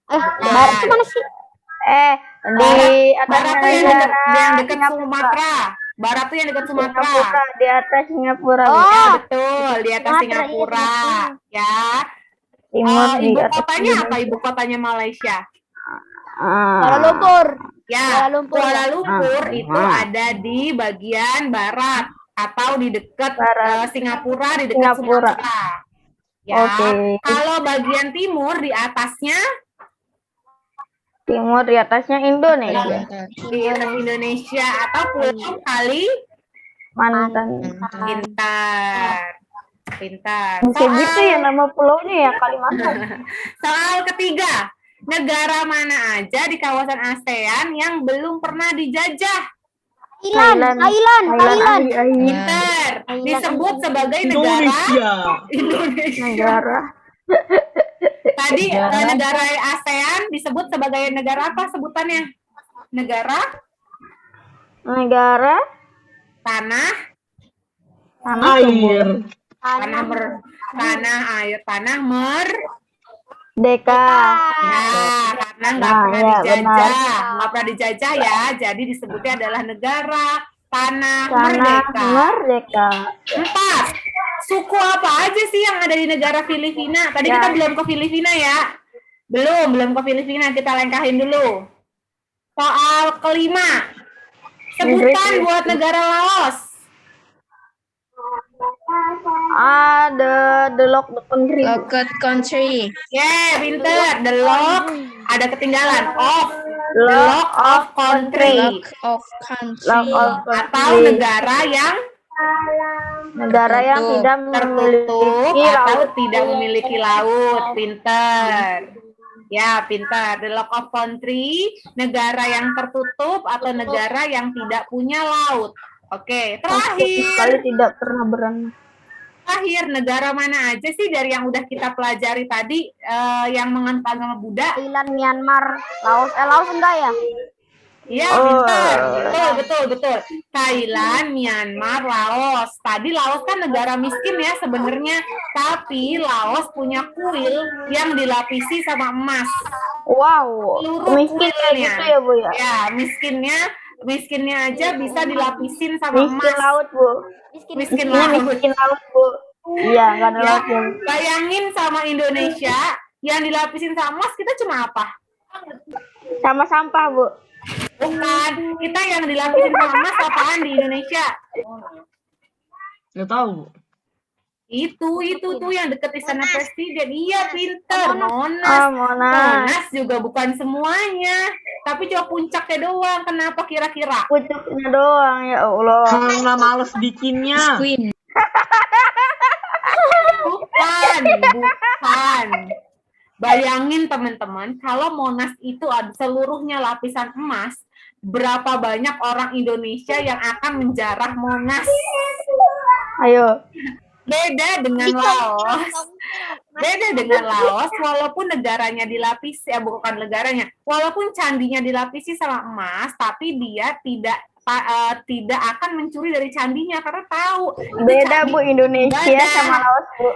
Barat itu mana sih? di atas Barat tuh yang dekat Sumatera. Barat tuh yang dekat Sumatera. Di atas Singapura. Ya, betul, di atas Singapura. Ya. Timur di Ibu atas kotanya apa? Ibu kotanya Malaysia. Kuala Lumpur. Ya, Kuala ya. Lumpur itu ada di bagian barat atau di dekat Singapura, di dekat Sumatera. Ya. Kalau bagian timur di atasnya Indonesia. Di atas Indonesia atau Pulau Mantan. Pintar. Bisa gitu ya nama pulaunya ya, Kalimantan. Soal ketiga, negara mana aja di kawasan ASEAN yang belum pernah dijajah? Thailand. Pintar. Disebut sebagai negara. Tadi negara ASEAN disebut sebagai negara apa sebutannya? Negara tanah Air. Deka. Ya, karena nggak pernah dijajah ya, jadi disebutnya adalah negara tanah merdeka. 4. Suku apa aja sih yang ada di negara Filipina? Tadi kita belum ke Filipina ya. Belum ke Filipina, kita lengkahin dulu. Soal kelima. Sebutan buat negara Laos. The lock the country. Local country. Pinter. The lock ada ketinggalan. The lock of country. Atau negara yang tidak tertutup memiliki atau laut. tidak memiliki laut. Pinter. Ya, pintar. The lock of country, negara yang tertutup atau negara yang tidak punya laut. Oke, Sekali tidak pernah berenang. terakhir, negara mana aja sih dari yang udah kita pelajari tadi yang menganut agama Buddha? Thailand, Myanmar, Laos. Laos enggak ya? Iya, pintar. Betul. Thailand, Myanmar, Laos. Tadi Laos kan negara miskin ya sebenarnya, tapi Laos punya kuil yang dilapisi sama emas. Wow, miskin kayak gitu ya, Bu ya? Ya, miskinnya aja bisa dilapisin sama emas. Miskin laut, Bu. Miskin laut, Bu. Iya, nggak ada laut. Bayangin sama Indonesia yang dilapisin sama emas, kita cuma apa? Sama sampah, Bu. Bukan, kita yang dilapisin sama emas apaan di Indonesia? Nggak tahu. Itu yang deket istana presiden. Iya, pinter. Monas. Monas juga bukan semuanya, tapi cuma puncaknya doang. Kenapa kira-kira? Puncaknya doang, ya Allah. Karena males bikinnya. Bukan. Bayangin teman-teman, kalau Monas itu seluruhnya lapisan emas, berapa banyak orang Indonesia yang akan menjarah Monas? Ayo. Beda dengan Laos, walaupun negaranya dilapisi, bukan negaranya, walaupun candinya dilapisi sama emas, tapi dia tidak akan mencuri dari candinya karena tahu. Beda, Bu, Indonesia sama Laos, Bu.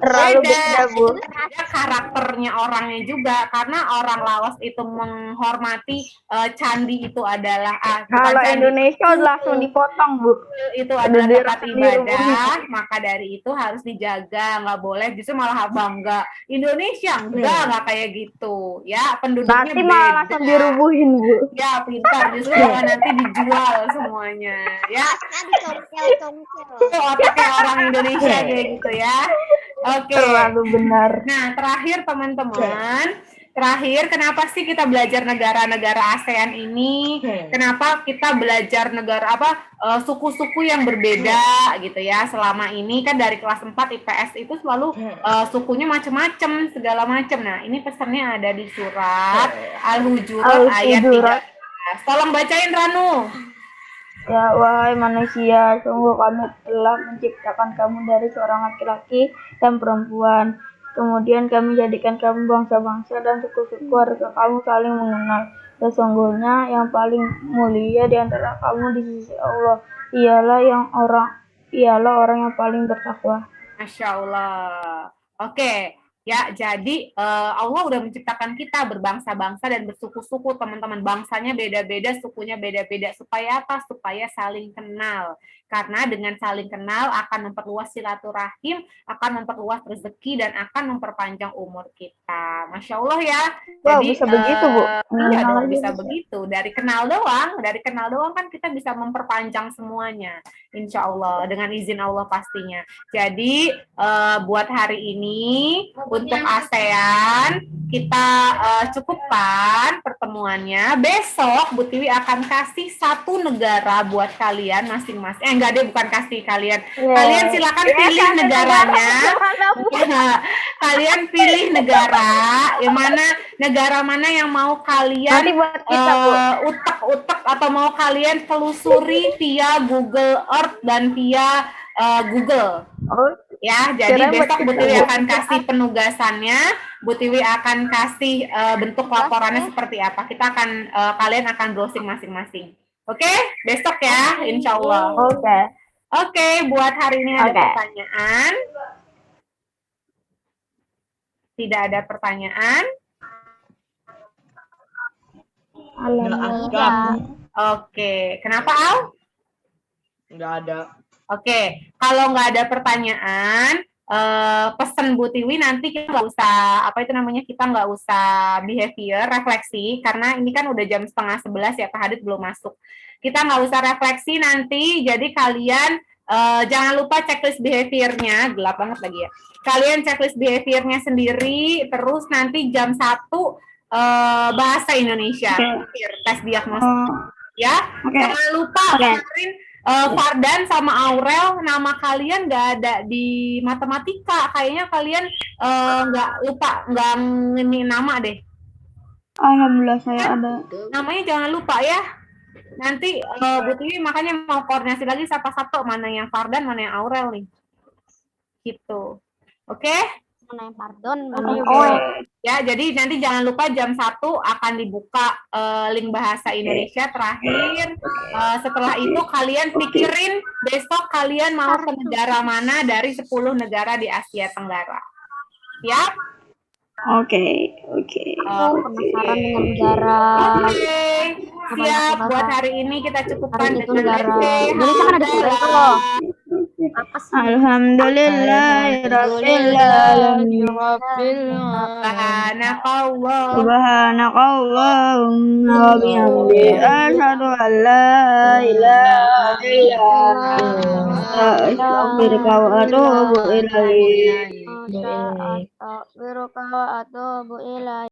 Terlalu beda, Bu. Ada karakternya orangnya juga, karena orang Laos itu menghormati candi itu adalah kalau Indonesia langsung dipotong, Bu. Itu adalah tempat ibadah, maka dari itu harus dijaga, nggak boleh justru malah bangga. Indonesia nggak kayak gitu, ya penduduknya nanti malah langsung dirubuhin, Bu. Ya pintar, justru malah nanti dijual dijual semuanya ya. Nanti congkel. Itu otaknya orang Indonesia kayak gitu ya. Oke. Terlalu benar. Nah, terakhir teman-teman, kenapa sih kita belajar negara-negara ASEAN ini? Kenapa kita belajar negara suku-suku yang berbeda gitu ya? Selama ini kan dari kelas 4 IPS itu selalu sukunya macam-macam, segala macam. Nah, ini pesannya ada di surat Al-Hujurat ayat 13. Tolong bacain Ranu. Ya, wahai manusia, sungguh kami telah menciptakan kamu dari seorang laki-laki dan perempuan. Kemudian kami jadikan kamu bangsa-bangsa dan suku-suku agar kamu saling mengenal. Sesungguhnya yang paling mulia di antara kamu di sisi Allah ialah orang yang paling bertakwa. Masya Allah. Oke. Ya, jadi Allah udah menciptakan kita berbangsa-bangsa dan bersuku-suku, teman-teman. Bangsanya beda-beda, sukunya beda-beda. Supaya apa? Supaya saling kenal. Karena dengan saling kenal akan memperluas silaturahim, akan memperluas rezeki, dan akan memperpanjang umur kita. Masya Allah ya. Wow, Jadi, bisa begitu, Bu? Iya dong, bisa begitu. Dari kenal doang kan kita bisa memperpanjang semuanya. Insya Allah, dengan izin Allah pastinya. Jadi, buat hari ini, untuk ASEAN kita cukupkan pertemuannya. Besok Bu Tiwi akan kasih satu negara buat kalian masing-masing. Enggak deh, bukan kasih kalian. Kalian silakan pilih negaranya. Kalian pilih negara mana yang mau kalian Nanti buat kita, Bu. utek-utek atau mau kalian telusuri via Google Earth dan via Google. Ya, jadi besok Bu Tiwi akan kasih penugasannya, Bu Tiwi akan kasih bentuk laporannya seperti apa. Kalian akan browsing masing-masing. Oke, besok ya, insya Allah. Oke, buat hari ini ada pertanyaan? Tidak ada pertanyaan? Oke, kenapa Al? Nggak ada. Oke, kalau nggak ada pertanyaan, pesan Bu Tiwi nanti kita nggak usah, kita nggak usah behavior, refleksi, karena ini kan udah jam 10:30 ya, Pak Hadid belum masuk. Kita nggak usah refleksi nanti, jadi kalian jangan lupa checklist behaviornya, gelap banget lagi ya. Kalian checklist behaviornya sendiri, terus nanti jam 1 bahasa Indonesia, tes diagnosis. Ya, jangan lupa kemarin Fardan sama Aurel, nama kalian nggak ada di matematika. Kayaknya kalian nggak ini nama deh. Alhamdulillah saya ada. Namanya jangan lupa ya. Nanti Bu Tiwi makanya mau koordinasi lagi satu-satu mana yang Fardan, mana yang Aurel nih. Gitu. Oke? Mana yang pardon, mana yang Ya, jadi nanti jangan lupa jam 1 akan dibuka link bahasa Indonesia terakhir. Setelah itu kalian pikirin besok kalian mau ke negara mana dari 10 negara di Asia Tenggara. Siap? Oke. penasaran dengan negara. Oke. Siap, buat hari ini kita cukupkan Itu dengan negara. let's say Indonesia kan ada 10 itu loh. Alhamdulillahirabbil alamin. Subhanakallahumma wa bihamdika asyhadu an la ilaha illa anta astaghfiruka wa atubu ilaik. Astaghfiruka wa atubu ilaik.